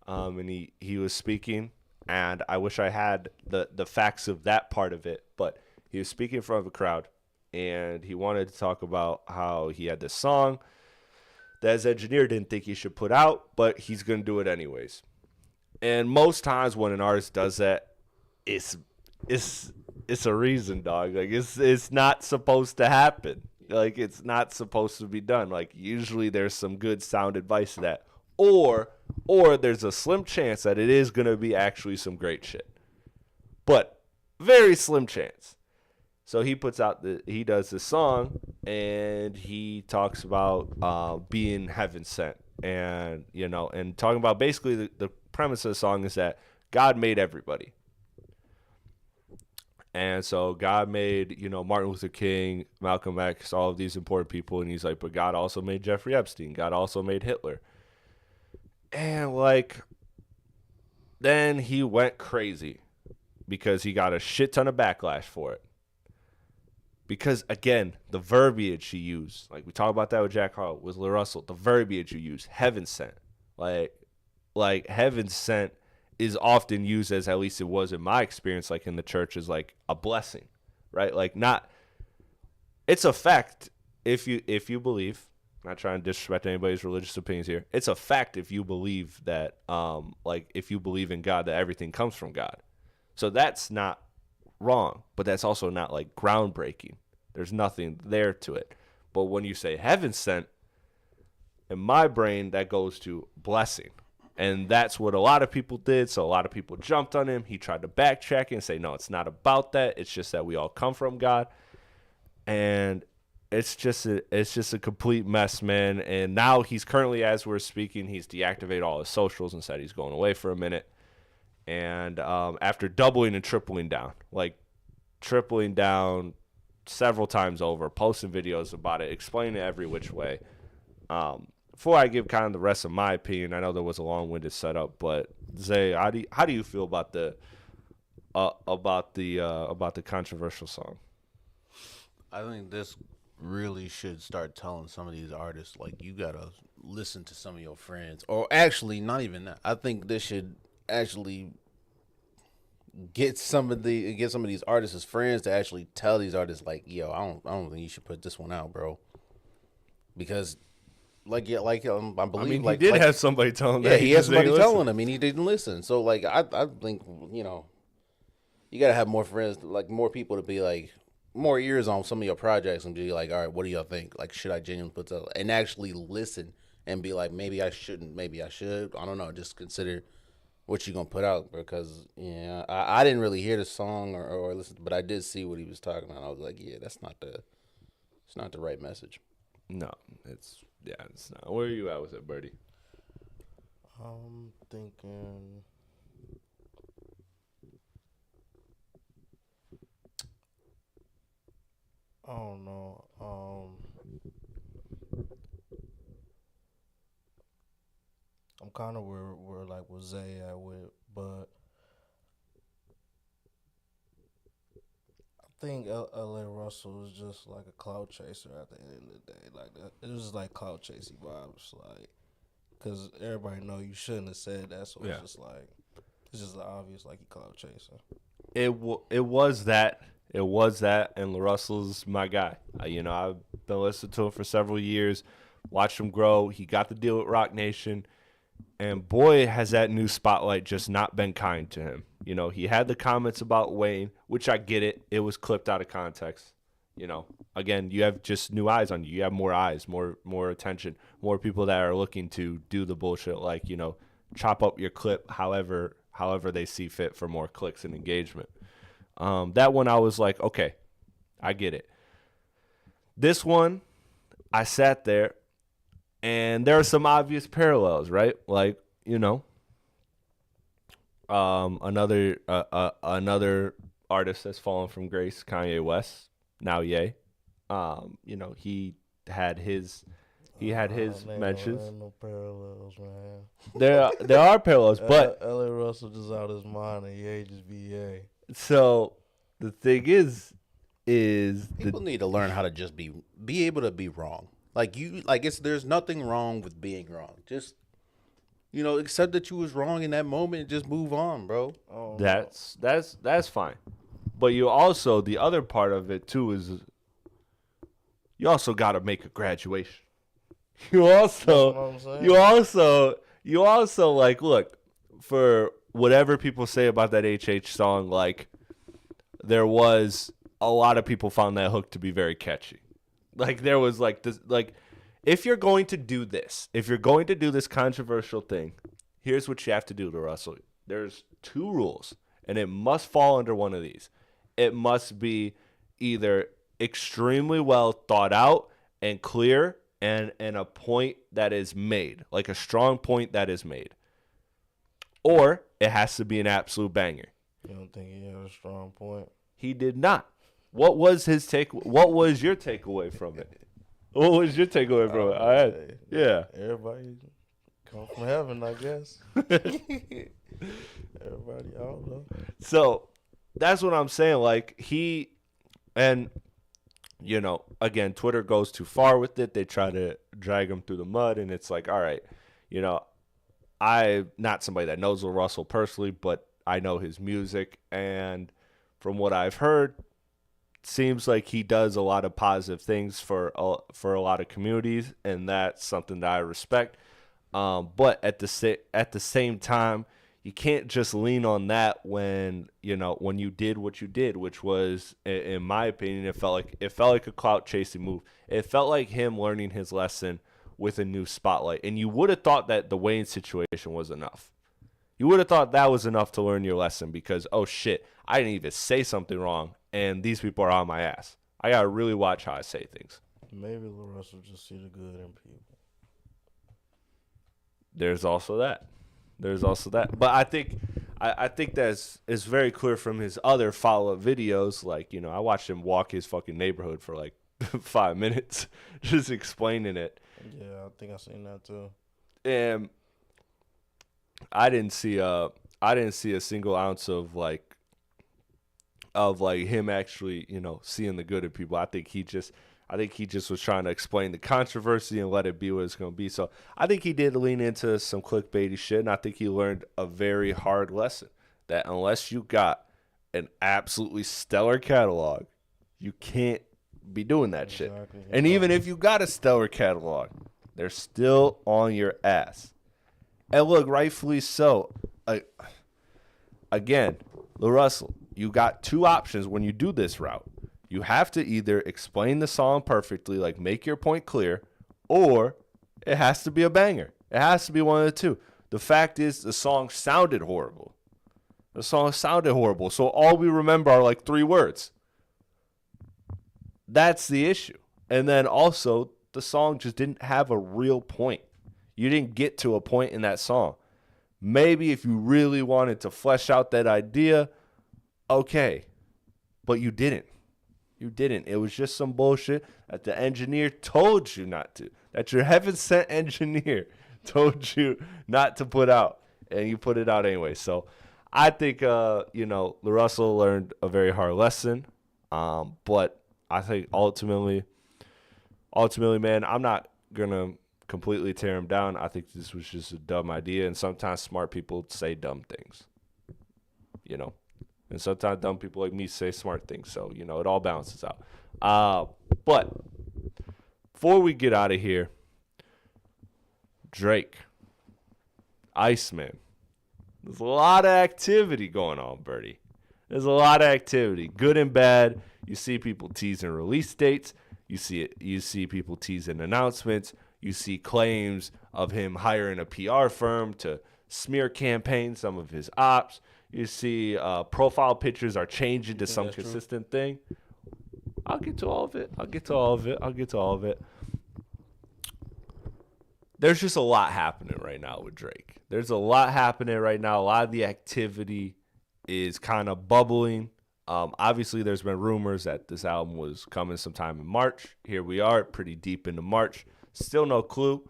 and he was speaking, and I wish I had the facts of that part of it, but he was speaking in front of a crowd, and he wanted to talk about how he had this song that his engineer didn't think he should put out, but he's going to do it anyways. And most times when an artist does that, it's a reason, dog. Like, it's not supposed to happen. Like, it's not supposed to be done. Like, usually there's some good sound advice to that. Or there's a slim chance that it is going to be actually some great shit. But very slim chance. So he he does this song, and he talks about being heaven sent. And, you know, and talking about basically the premise of the song is that God made everybody. And so God made, you know, Martin Luther King, Malcolm X, all of these important people. And he's like, but God also made Jeffrey Epstein. God also made Hitler. And, like, then he went crazy because he got a shit ton of backlash for it. Because, again, the verbiage he used, like we talked about that with Jack Harlow, with LaRussell, the verbiage you use, heaven sent. Like heaven sent is often used as, at least it was in my experience, like in the church, as like a blessing, right? Like not, it's a fact if you believe, I'm not trying to disrespect anybody's religious opinions here. It's a fact if you believe that, like if you believe in God, that everything comes from God. So that's not wrong, but that's also not like groundbreaking. There's nothing there to it. But when you say heaven sent, in my brain, that goes to blessing. And that's what a lot of people did. So a lot of people jumped on him. He tried to backtrack and say, no, it's not about that. It's just that we all come from God. And it's just a complete mess, man. And now he's currently, as we're speaking, he's deactivated all his socials and said he's going away for a minute. And after doubling and tripling down, like tripling down several times over, posting videos about it, explaining it every which way. Before I give kind of the rest of my opinion, I know there was a long-winded setup, but Zay, how do you feel about the controversial song? I think this really should start telling some of these artists, like, you gotta listen to some of your friends, or actually not even that. I think this should actually get some of these artists' friends to actually tell these artists, like, yo, I don't think you should put this one out, bro, because I believe he did have somebody tell him that. Yeah, he had somebody telling him, and he didn't listen. So like, I think, you know, you gotta have more friends, like more people to be like, more ears on some of your projects and be like, all right, what do y'all think? Like, should I genuinely put that, and actually listen and be like, maybe I shouldn't, maybe I should. I don't know. Just consider what you're gonna put out, because I didn't really hear the song or listen, but I did see what he was talking about. I was like, yeah, it's not the right message. No, it's not. Where are you at with it, Birdie? I'm thinking, I don't know. I'm kind of where like with Zay at with, but I think LaRussell is just like a cloud chaser at the end of the day. Like it was just like cloud chasing vibes, like, because everybody know you shouldn't have said that, so Yeah. it's just like, it's just obvious, like, you cloud chasing. It was that, and LaRussell's my guy. I've been listening to him for several years, watched him grow. He got the deal with Rock Nation, and boy, has that new spotlight just not been kind to him. He had the comments about Wayne, which I get it. It was clipped out of context. Again, you have just new eyes on you. You have more eyes, more attention, more people that are looking to do the bullshit, like, chop up your clip however they see fit for more clicks and engagement. That one I was like, okay, I get it. This one, I sat there, and there are some obvious parallels, right? Like, another artist that's fallen from grace, Kanye West, now Ye. He had his mentions. Ain't no parallels, man. There are parallels, but LaRussell just out his mind, and Ye just be Ye. So the thing is people need to learn how to just be able to be wrong. There's nothing wrong with being wrong. Just accept that you was wrong in that moment and just move on, bro. Oh, that's fine. But you also, the other part of it too is you also got to make a graduation. You also like, look, for whatever people say about that HH song, like, there was a lot of people found that hook to be very catchy. Like, there was like this, like, if you're going to do this controversial thing, here's what you have to do, LaRussell. There's 2 rules, and it must fall under one of these. It must be either extremely well thought out and clear, and a point that is made, like a strong point that is made, or it has to be an absolute banger. You don't think he had a strong point? He did not. What was his take? What was your takeaway from it? What was your takeaway from it? Yeah. Everybody come from heaven, I guess. Everybody, I don't know. So that's what I'm saying. Like, and, again, Twitter goes too far with it. They try to drag him through the mud, and it's like, all right, you know, I'm not somebody that knows LaRussell personally, but I know his music, and from what I've heard, seems like he does a lot of positive things for a lot of communities, and that's something that I respect. But at the same time, you can't just lean on that when you did what you did, which was, in my opinion, it felt like a clout chasing move. It felt like him learning his lesson with a new spotlight, and you would have thought that the Wayne situation was enough. You would have thought that was enough to learn your lesson because, oh shit, I didn't even say something wrong, and these people are on my ass. I gotta really watch how I say things. Maybe LaRussell just see the good in people. There's also that. But I think that's is very clear from his other follow up videos. Like, I watched him walk his fucking neighborhood for like 5 minutes, just explaining it. Yeah, I think I seen that too. And I didn't see a single ounce of him actually, seeing the good in people. I think he just was trying to explain the controversy and let it be what it's going to be. So I think he did lean into some clickbaity shit, and I think he learned a very hard lesson that unless you got an absolutely stellar catalog, you can't be doing that shit. And even if you got a stellar catalog, they're still on your ass. And look, rightfully so. Again, LaRussell, you got two options when you do this route. You have to either explain the song perfectly, like make your point clear, or it has to be a banger. It has to be one of the two. The fact is, the song sounded horrible. So all we remember are like 3 words. That's the issue. And then also, the song just didn't have a real point. You didn't get to a point in that song. Maybe if you really wanted to flesh out that idea, okay. But you didn't. It was just some bullshit that the engineer told you not to. That your heaven-sent engineer told you not to put out. And you put it out anyway. So I think, LaRussell learned a very hard lesson. But I think ultimately, man, I'm not going to completely tear him down. I think this was just a dumb idea. And sometimes smart people say dumb things. And sometimes dumb people like me say smart things. So, it all balances out. But before we get out of here, Drake, Iceman. There's a lot of activity going on, Birdie. There's a lot of activity, good and bad. You see people teasing release dates. You see people teasing announcements. You see claims of him hiring a PR firm to smear campaign some of his ops. You see profile pictures are changing to some consistent thing. I'll get to all of it. There's just a lot happening right now with Drake. There's a lot happening right now. A lot of the activity is kind of bubbling. Obviously, there's been rumors that this album was coming sometime in March. Here we are, pretty deep into March. Still no clue.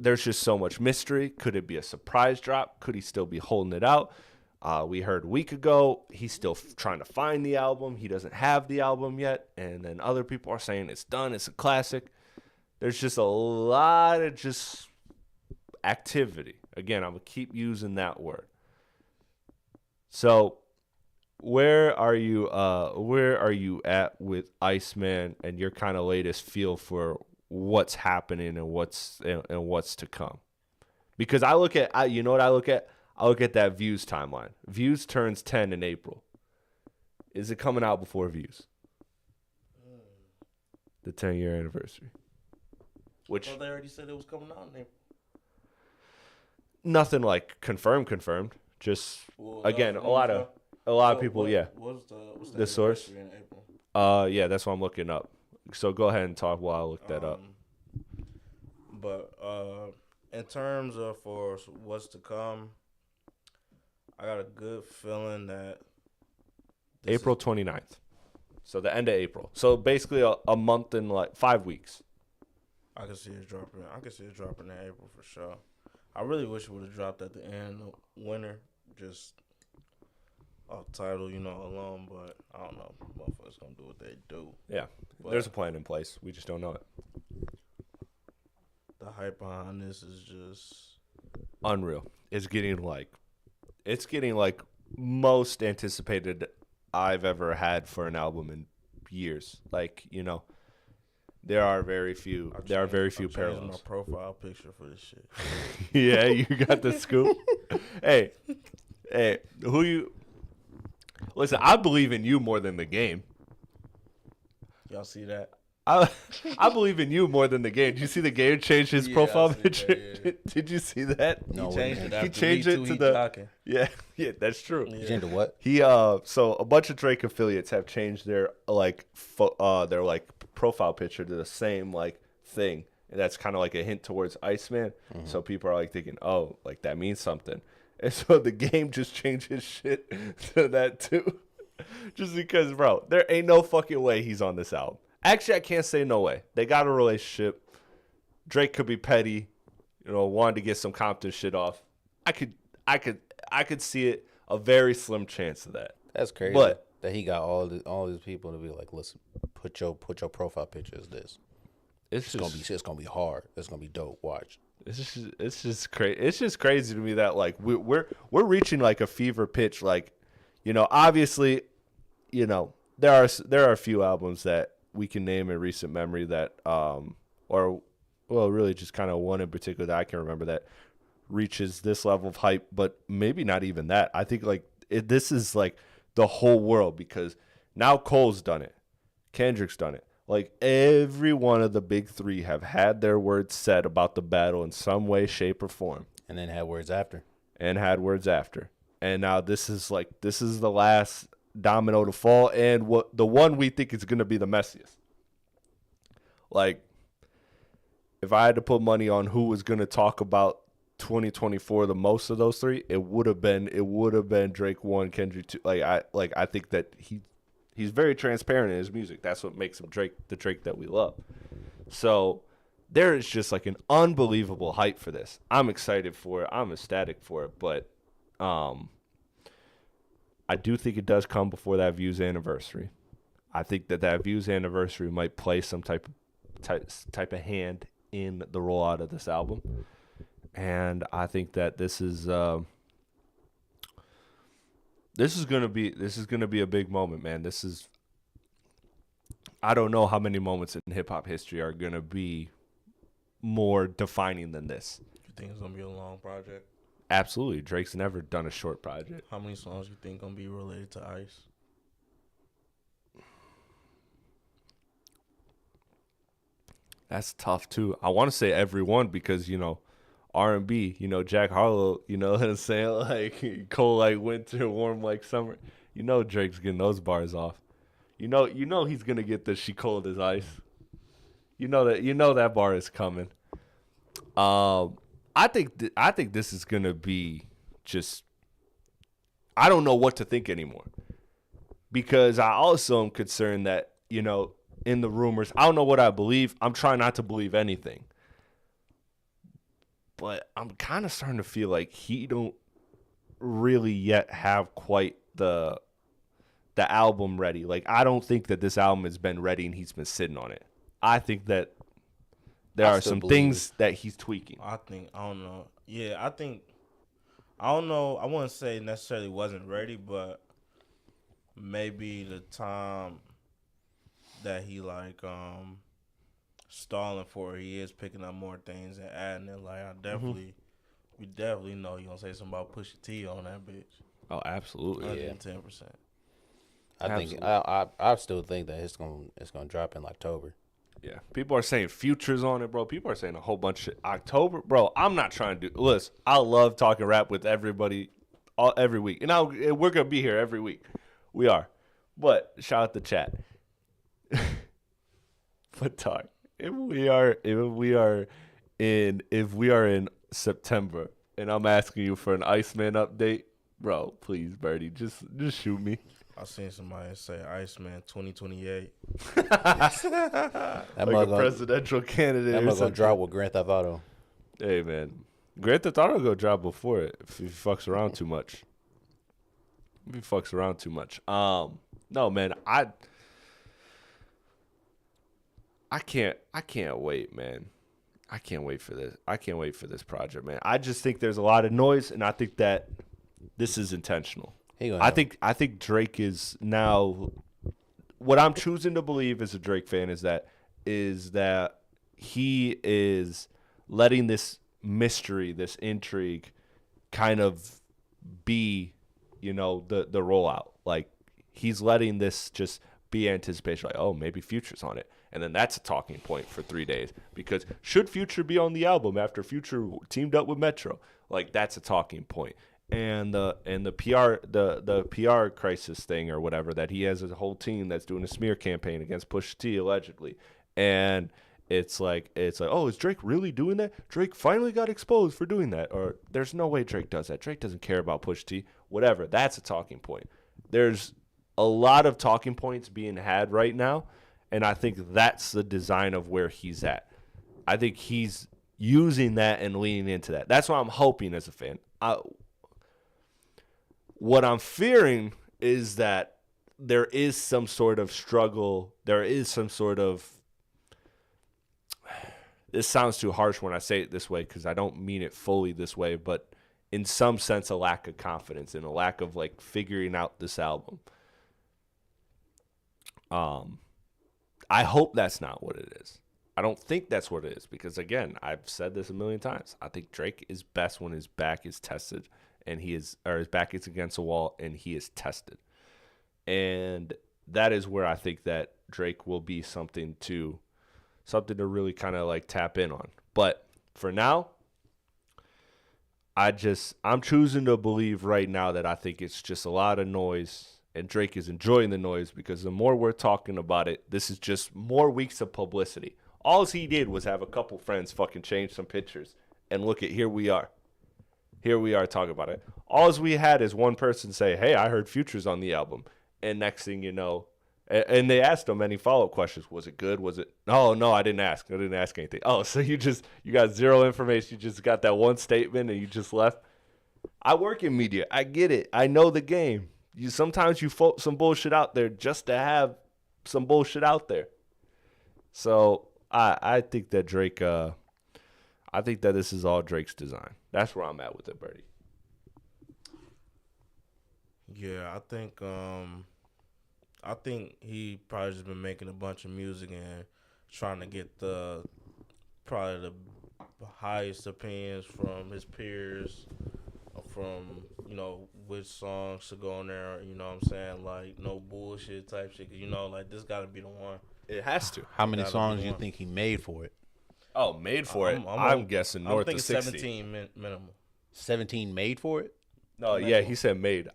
There's just so much mystery. Could it be a surprise drop? Could he still be holding it out? We heard a week ago he's still trying to find the album. He doesn't have the album yet. And then other people are saying it's done. It's a classic. There's just a lot of just activity. Again, I'm going to keep using that word. So where are you at with Iceman and your kind of latest feel for what's happening and what's to come? Because I look at that Views timeline. Views turns 10 in April. Is it coming out before Views? The 10-year anniversary. Which they already said it was coming out in April. Nothing like confirmed. Just again, a lot of people. What's the source? In April? Yeah, that's what I'm looking up. So go ahead and talk while I look that up. But in terms of for what's to come, I got a good feeling that April 29th. So the end of April. So basically a month and like 5 weeks. I can see it dropping. In April for sure. I really wish it would have dropped at the end of winter. Just title, alone, but I don't know. Motherfuckers gonna do what they do. Yeah, But there's a plan in place. We just don't know it. the hype behind this is just Unreal. It's getting like most anticipated I've ever had for an album in years. Like, there are very few I changed my parallels. profile picture for this shit. Yeah, you got the scoop. Hey, listen, I believe in you more than the game. Y'all see that? I believe in you more than the game. Did you see the game change his Yeah, profile I see picture? that, yeah. Did you see that? No, He changed it after He changed it Me to Too, the- talking. Yeah, that's true. Yeah. He's into what? He so a bunch of Drake affiliates have changed their profile picture to the same thing, and that's kind of like a hint towards Iceman. So people are like thinking, oh, like that means something, and so the game just changed his shit to that too, just because, bro, there ain't no fucking way he's on this album. Actually, I can't say no way. They got a relationship. Drake could be petty, wanted to get some Compton shit off. I could see it. A very slim chance of that. That's crazy. But that he got all these people to be like, listen, put your profile picture as this. it's It's gonna be hard. It's gonna be dope. Watch. it's just crazy. It's just crazy to me that we're reaching like a fever pitch. Obviously, there are a few albums that we can name in recent memory that really just kind of one in particular that I can remember that reaches this level of hype, but maybe not even that. I think this is like the whole world, because now Cole's done it, Kendrick's done it. Like every one of the big three have had their words said about the battle in some way, shape, or form, And then had words after. And now this is the last domino to fall, and the one we think is going to be the messiest. Like, if I had to put money on who was going to talk about 2024 the most of those three, it would have been Drake 1, Kendrick 2. I think that he's very transparent in his music. That's what makes him the Drake that we love. So there is just like an unbelievable hype for this. I'm excited for it. I'm ecstatic for it, but I do think it does come before that Views anniversary. I think that Views anniversary might play some type of hand in the rollout of this album. And I think that this is gonna be a big moment, man. I don't know how many moments in hip hop history are gonna be more defining than this. You think it's gonna be a long project? Absolutely, Drake's never done a short project. How many songs you think gonna be related to Ice? That's tough too. I want to say everyone because R&B, Jack Harlow, you know what I'm saying? Like cold like winter, warm like summer. Drake's getting those bars off. You know he's gonna get the she cold as ice. You know that bar is coming. I think this is gonna be just. I don't know what to think anymore, because I also am concerned that in the rumors, I don't know what I believe. I'm trying not to believe anything. But I'm kind of starting to feel like he don't really yet have quite the album ready. Like, I don't think that this album has been ready and he's been sitting on it. I think that there are some things that he's tweaking. I don't know. Yeah, I don't know. I wouldn't say necessarily wasn't ready, but maybe the time that he stalling for, he is picking up more things and adding it. Like, we definitely know you gonna say something about Pusha T on that bitch. Oh, absolutely. 110%. I still think that it's gonna drop in October. Yeah, people are saying Future's on it, bro. People are saying a whole bunch of shit. October, bro. I'm not trying to do. Listen, I love talking rap with everybody, every week, and we're gonna be here every week. We are, but shout out the chat. But talk. If we are in September, and I'm asking you for an Iceman update, bro, please, Birdie, just shoot me. I seen somebody say Iceman 2028. That Like a presidential candidate. That motherfucker gonna drop with Grand Theft Auto. Hey, man. Grand Theft Auto go drop before it if he fucks around too much. He fucks around too much. No, man, I can't wait, man. I can't wait for this. I can't wait for this project, man. I just think there's a lot of noise, and I think that this is intentional. I think Drake is now. What I'm choosing to believe as a Drake fan is that he is letting this mystery, this intrigue, kind of be, the rollout. Like he's letting this just be anticipation. Like, oh, maybe Future's on it. And then that's a talking point for 3 days because should Future be on the album after Future teamed up with Metro? Like that's a talking point. And the PR crisis thing or whatever, that he has a whole team that's doing a smear campaign against Pusha T allegedly. And it's like, oh, is Drake really doing that? Drake finally got exposed for doing that. Or there's no way Drake does that. Drake doesn't care about Pusha T. Whatever. That's a talking point. There's a lot of talking points being had right now. And I think that's the design of where he's at. I think he's using that and leaning into that. That's what I'm hoping as a fan. What I'm fearing is that there is some sort of struggle. There is some sort of – this sounds too harsh when I say it this way because I don't mean it fully this way, but in some sense a lack of confidence and a lack of, like, figuring out this album. I hope that's not what it is. I don't think that's what it is because, again, I've said this a million times. I think Drake is best when his back is tested and his back is against a wall and he is tested. And that is where I think that Drake will be something to really kind of like tap in on. But for now, I'm choosing to believe right now that I think it's just a lot of noise. And Drake is enjoying the noise because the more we're talking about it, this is just more weeks of publicity. All he did was have a couple friends fucking change some pictures. And look at, here we are. Here we are talking about it. All we had is one person say, hey, I heard Future's on the album. And next thing you know, and they asked him any follow-up questions. Was it good? Was it? No, I didn't ask. I didn't ask anything. Oh, so you got zero information. You just got that one statement and you just left? I work in media. I get it. I know the game. Sometimes you float some bullshit out there just to have some bullshit out there. So I think that Drake, I think that this is all Drake's design. That's where I'm at with it, Birdie. Yeah, I think he probably just been making a bunch of music and trying to get probably the highest opinions from his peers, from, which songs to go on there, you know what I'm saying? Like, no bullshit type shit. Like, this got to be the one. It has to. How many songs do you think he made for it? Oh, made for it? I'm guessing north of 60. 17 minimum. 17 made for it? No, yeah, he said made.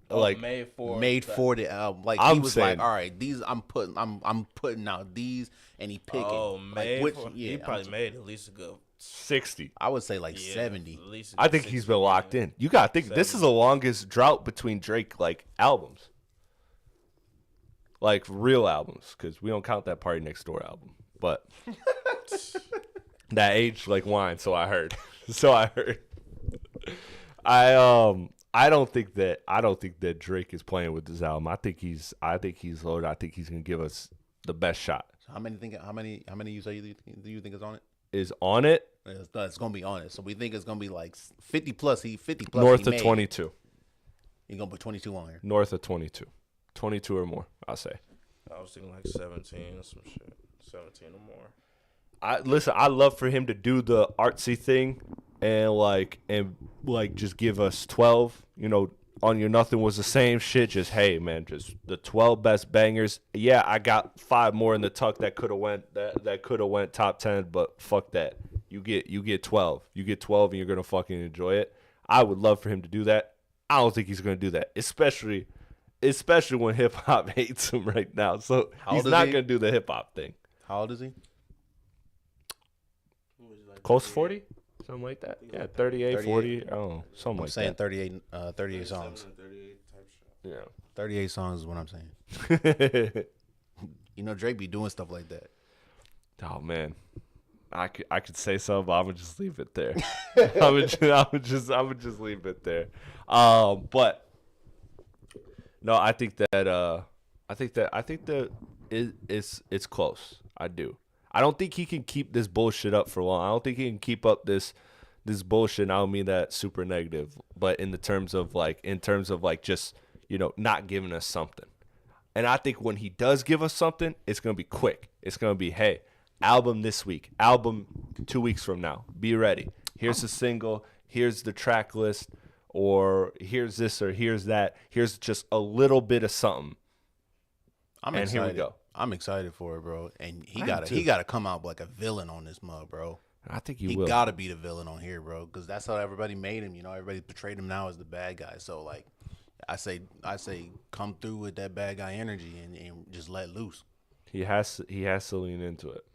Made for the album. Like, he was saying, like, all right, these I'm putting out these, and he picking. Oh, made like, for, he probably made at least a good 60. I would say like 70. I think he's been locked in. You gotta think 70. This is the longest drought between Drake albums, like real albums, because we don't count that Party Next Door album, but that aged like wine. So I heard. I don't think that Drake is playing with this album. I think he's loaded. I think he's gonna give us the best shot. So how many you say do you think is on it? Is on it? It's gonna be on it. So we think it's gonna be like 50 plus. 50 plus. North of 22. You're gonna put 22 on here. North of 22. 22 or more, I'll say. I was thinking like 17 or some shit. 17 or more. I love for him to do the artsy thing and just give us 12, on Your Nothing Was the Same shit. Just, hey man, just the 12 best bangers. Yeah, I got 5 more in the tuck that could have went top 10, but fuck that. You get 12. You get 12 and you're gonna fucking enjoy it. I would love for him to do that. I don't think he's gonna do that, especially when hip hop hates him right now. So he's not gonna do the hip hop thing. How old is he? Close to 40? Something like that. Yeah, 38, 40. Oh, something like that. I'm saying 38 songs. 38 type shit. Yeah. 38 songs is what I'm saying. Drake be doing stuff like that. Oh man, I could say something, but I'm gonna just leave it there. I'm gonna just leave it there. But No, I think that it's close. I do. I don't think he can keep this bullshit up for long. I don't think he can keep up this bullshit. I don't mean that super negative, but in terms of like just, not giving us something. And I think when he does give us something, it's gonna be quick. It's gonna be, hey, album this week, album 2 weeks from now. Be ready. Here's a single. Here's the track list, or here's this, or here's that. Here's just a little bit of something. I'm and excited. Here we go. I'm excited for it, bro. And he gotta come out like a villain on this mug, bro. I think he will. He gotta be the villain on here, bro, because that's how everybody made him. Everybody portrayed him now as the bad guy. So like, I say, come through with that bad guy energy and just let loose. He has to lean into it.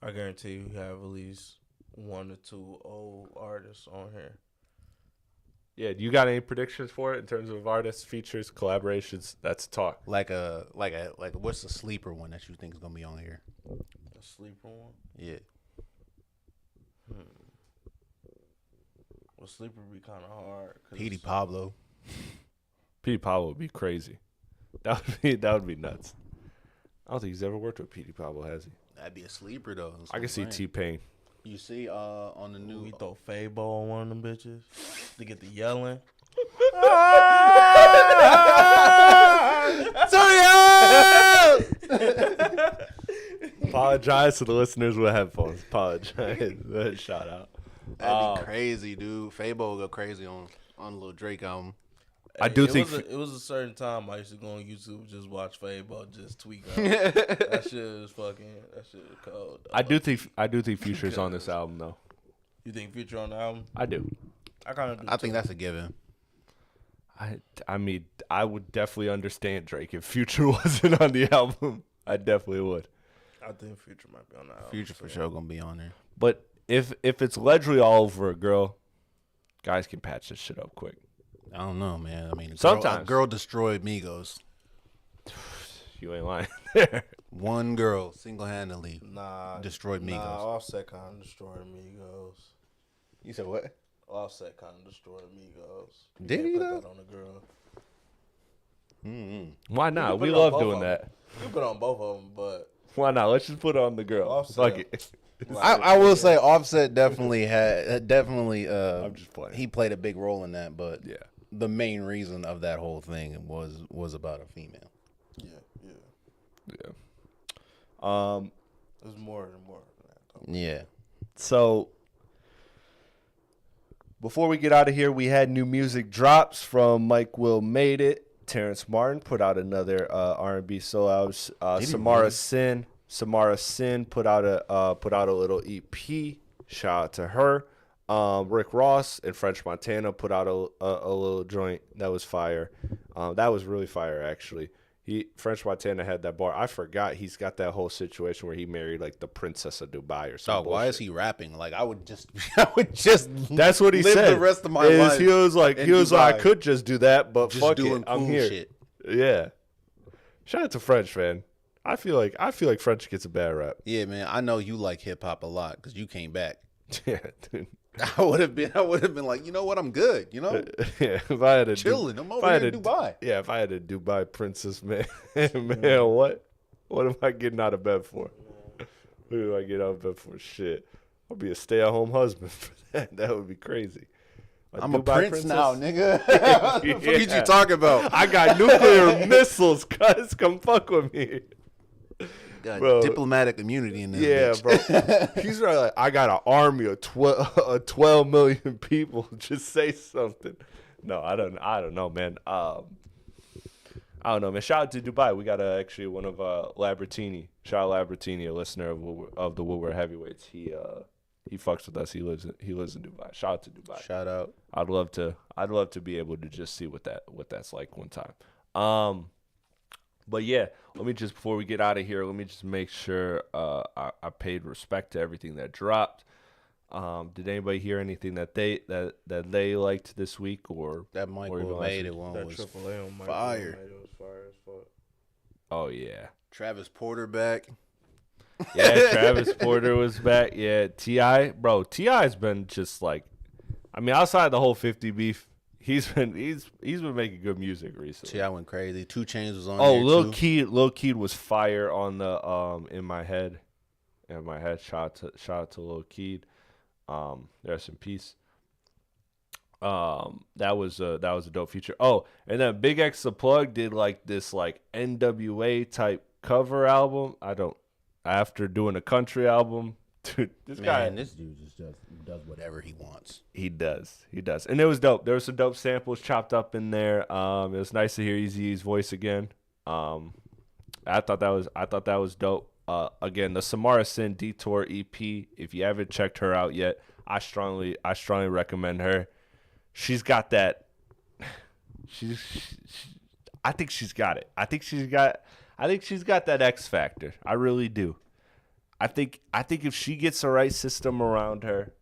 I guarantee you have at least 1 or 2 old artists on here. Yeah, do you got any predictions for it in terms of artists, features, collaborations? That's talk. Like what's the sleeper one that you think is gonna be on here? A sleeper one? Yeah. Well, sleeper would be kind of hard. Petey Pablo. Petey Pablo would be crazy. That would be nuts. I don't think he's ever worked with Petey Pablo, has he? That'd be a sleeper though. I can see T-Pain. You see, on the new, we throw Fabo on one of them bitches to get the yelling. Apologize to the listeners with headphones. Apologize. Shout out. That'd be crazy, dude. Fabo would go crazy on a little Drake album. I do think it was a certain time I used to go on YouTube just watch Fabo just tweak out. That shit is cold. I do think Future's on this album though. You think Future on the album? I do. I kind of do. I think that's a given. I mean, I would definitely understand Drake if Future wasn't on the album. I definitely would. I think Future might be on the album. Future for sure gonna be on there. But if it's allegedly all over a girl, guys can patch this shit up quick. I don't know, man. I mean, sometimes a girl destroyed Migos. You ain't lying there. One girl single-handedly destroyed Migos. Offset kind of destroyed Migos. You said what? Offset kind of destroyed Migos. Did he though? Put that on the girl. Mm-hmm. Why not? We love doing that. You put on both of them, but why not? Let's just put it on the girl. Offset. Fuck it. I will say Offset definitely I'm just playing. He played a big role in that, but yeah, the main reason of that whole thing was about a female. Yeah. There's more than that, though. Yeah. So before we get out of here, we had new music drops from Mike Will Made It. Terrence Martin put out another R&B solo album. Samara Cyn put out a little EP. Shout out to her. Rick Ross and French Montana put out a little joint that was fire. That was really fire, actually. French Montana had that bar. I forgot he's got that whole situation where he married like the Princess of Dubai or something. Why is he rapping? Like I would just That's what he live said. The rest of my life. He was like I could just do that, but just fuck doing it, I'm cool here. Shit. Yeah. Shout out to French, man. I feel like French gets a bad rap. Yeah, man. I know you like hip hop a lot because you came back. Yeah, dude. I would have been like, you know what, I'm good. You know, yeah. If I had a chilling, I'm over here in Dubai. Yeah, if I had a Dubai princess, man, what am I getting out of bed for? What do I get out of bed for? Shit, I'll be a stay-at-home husband for that. That would be crazy. I'm a prince princess? Now, nigga. Yeah. What are you talking about? I got nuclear missiles, cuz. Come fuck with me. Got bro, diplomatic immunity in this bitch. Bro. He's like, I got an army of 12 million people. Just say something. No, I don't know, man. I don't know, man. Shout out to Dubai. We got actually one of Labratini. Shout out Labratini, a listener of the Woodward Heavyweights. He fucks with us. He lives in Dubai. Shout out to Dubai. Shout out. I'd love to be able to just see what that's like one time. But yeah, before we get out of here, let me just make sure I paid respect to everything that dropped. Did anybody hear anything that they liked this week or that Mike Will Made It one was fire. It was fire as fuck. Oh yeah, Travis Porter back. Yeah, Travis Porter was back. Yeah, T.I. Bro, T.I.'s been just like, I mean, outside the whole 50 beef, He's been making good music recently. See, I went crazy. 2 Chainz was on. Oh, there Lil too. Keed was fire on the In My Head. In My Head. Shout out to Lil Keed. Rest in peace. That was a dope feature. Oh, and then Big X the Plug did like this like NWA type cover album. After doing a country album, dude, this dude just does whatever he wants. He does, and it was dope. There were some dope samples chopped up in there. It was nice to hear Eazy-E's voice again. I thought that was dope. Again, the Samara Cyn Detour EP. If you haven't checked her out yet, I strongly recommend her. She's got that. I think she's got it. I think she's got that X factor. I really do. I think if she gets the right system around her,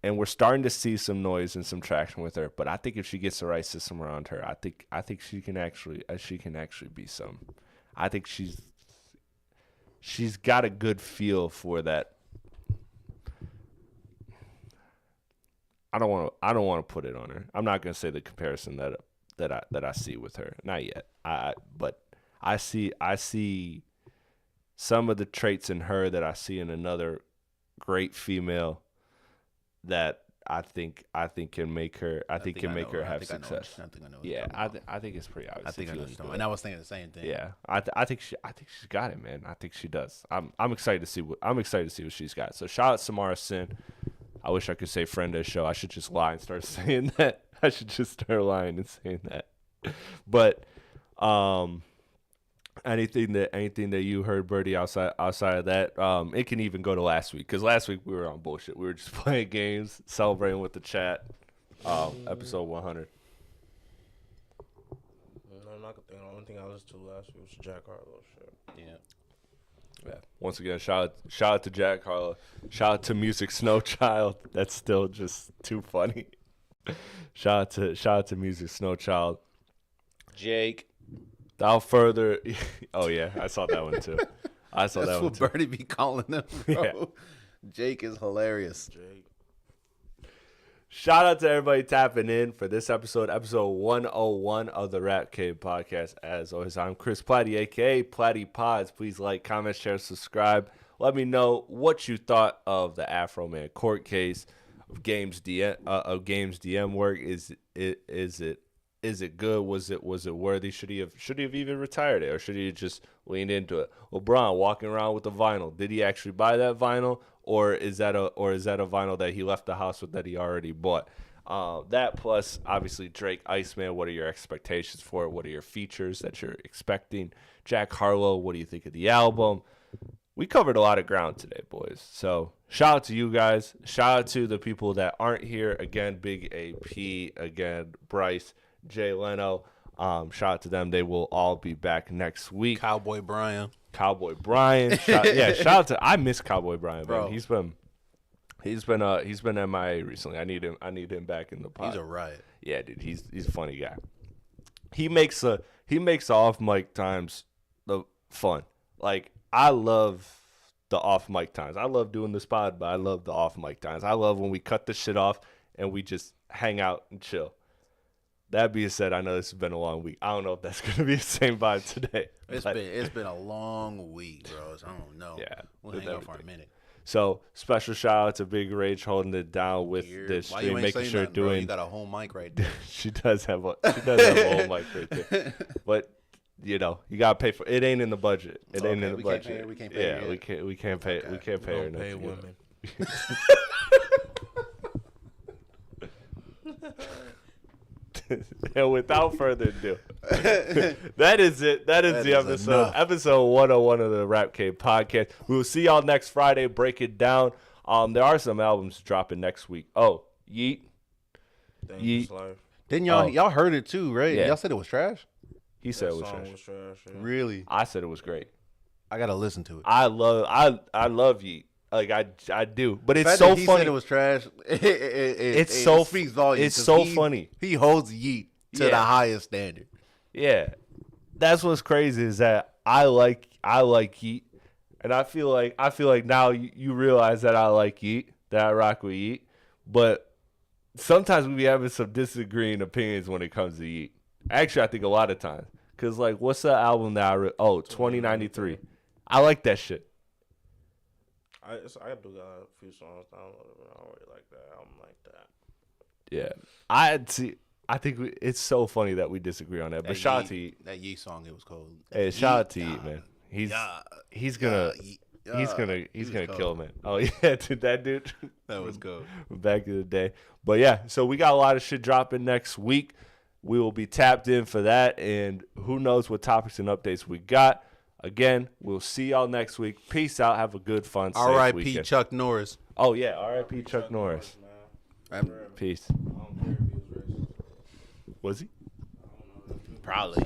and we're starting to see some noise and some traction with her, but I think if she gets the right system around her, I think she can actually be some. I think she's got a good feel for that. I don't want to put it on her. I'm not gonna say the comparison that I see with her. Not yet. But I see some of the traits in her that I see in another great female that I think can make her have success. I think I know. Yeah, I think it's pretty obvious. I think I know. And I was thinking the same thing. Yeah, I think she's got it, man. I think she does. I'm excited to see what she's got. So shout out Samara Cyn. I wish I could say friend of the show. I should just lie and start saying that. I should just start lying and saying that. But anything that you heard, Birdie, outside of that, it can even go to last week, because last week we were on bullshit. We were just playing games, celebrating with the chat. Episode 100. I'm not gonna think. The only thing I listened to last week was Jack Harlow shit. Yeah. Once again, shout out to Jack Harlow. Shout out to Music Snow Child. That's still just too funny. Shout out to Music Snow Child. Jake. Without further, oh yeah, I saw that one too. That's what Birdie be calling them, bro. Yeah. Jake is hilarious. Jake. Shout out to everybody tapping in for this episode 101 of the Rap Cave Podcast. As always, I'm Chris Platte, a.k.a. Platte Pods. Please like, comment, share, subscribe. Let me know what you thought of the Afroman court case, of Games DM work. Is it good? Was it worthy? Should he have even retired it, or should he have just leaned into it? LeBron walking around with the vinyl. Did he actually buy that vinyl? Or is that a vinyl that he left the house with that he already bought? That plus obviously Drake, Iceman. What are your expectations for it? What are your features that you're expecting? Jack Harlow. What do you think of the album? We covered a lot of ground today, boys. So shout out to you guys. Shout out to the people that aren't here. Again, Big AP. Again, Bryce, Jay Leno. Shout out to them. They will all be back next week. Cowboy Brian. Shout out to, I miss Cowboy Brian, bro. Man. He's been MIA recently. I need him back in the pod. He's a riot. Yeah, dude, he's a funny guy. He makes off mic times the fun. Like, I love the off mic times. I love doing this pod, but I love the off mic times. I love when we cut the shit off and we just hang out and chill. That being said, I know this has been a long week. I don't know if that's going to be the same vibe today. It's been a long week, bro. So I don't know. Yeah. We'll hang out for a minute. So, special shout out to Big Rage holding it down with the Why stream, you ain't making sure nothing, doing. Bro? You got a whole mic right there. She does have a whole mic right there. But you gotta pay for it. Ain't in the budget. It ain't in the budget. We can't pay her. We can't pay. Okay. We can't pay her. Pay women. And without further ado, that is it. That is the episode. Enough. Episode 101 of the Rap Cave Podcast. We will see y'all next Friday. Break it down. There are some albums dropping next week. Oh, Yeet. Dangerous Life. Didn't y'all heard it too, right? Yeah. Y'all said it was trash? He said it was Song trash. was trash. Yeah. Really? I said it was great. I gotta listen to it. I love Yeet. Like I do, but it's fact so that he funny. said it was trash. It so speaks volumes. it's so He- funny. He holds Yeet to Yeah. the highest standard. Yeah, that's what's crazy is that I like Yeet, and I feel like now you realize that I like Yeet, that I rock with Yeet, but sometimes we be having some disagreeing opinions when it comes to Yeet. Actually, I think a lot of times. Because, like, what's the album that I 2093. I like that shit. I do got a few songs downloaded, but I don't really like that album like that. Yeah. I think it's so funny that we disagree on that. But shout out to Yeet. That Yeet song, it was cold. Hey, shout out to Yeet, man. He's gonna kill, man. Oh yeah, dude, that dude. That was cool. Back in the day. But yeah, so we got a lot of shit dropping next week. We will be tapped in for that, and who knows what topics and updates we got. Again, we'll see y'all next week. Peace out. Have a good, fun, safe R.I.P. weekend. Chuck Norris. Oh yeah, R.I.P. Chuck Norris. Peace. I don't care if he was racist. Was he? Probably.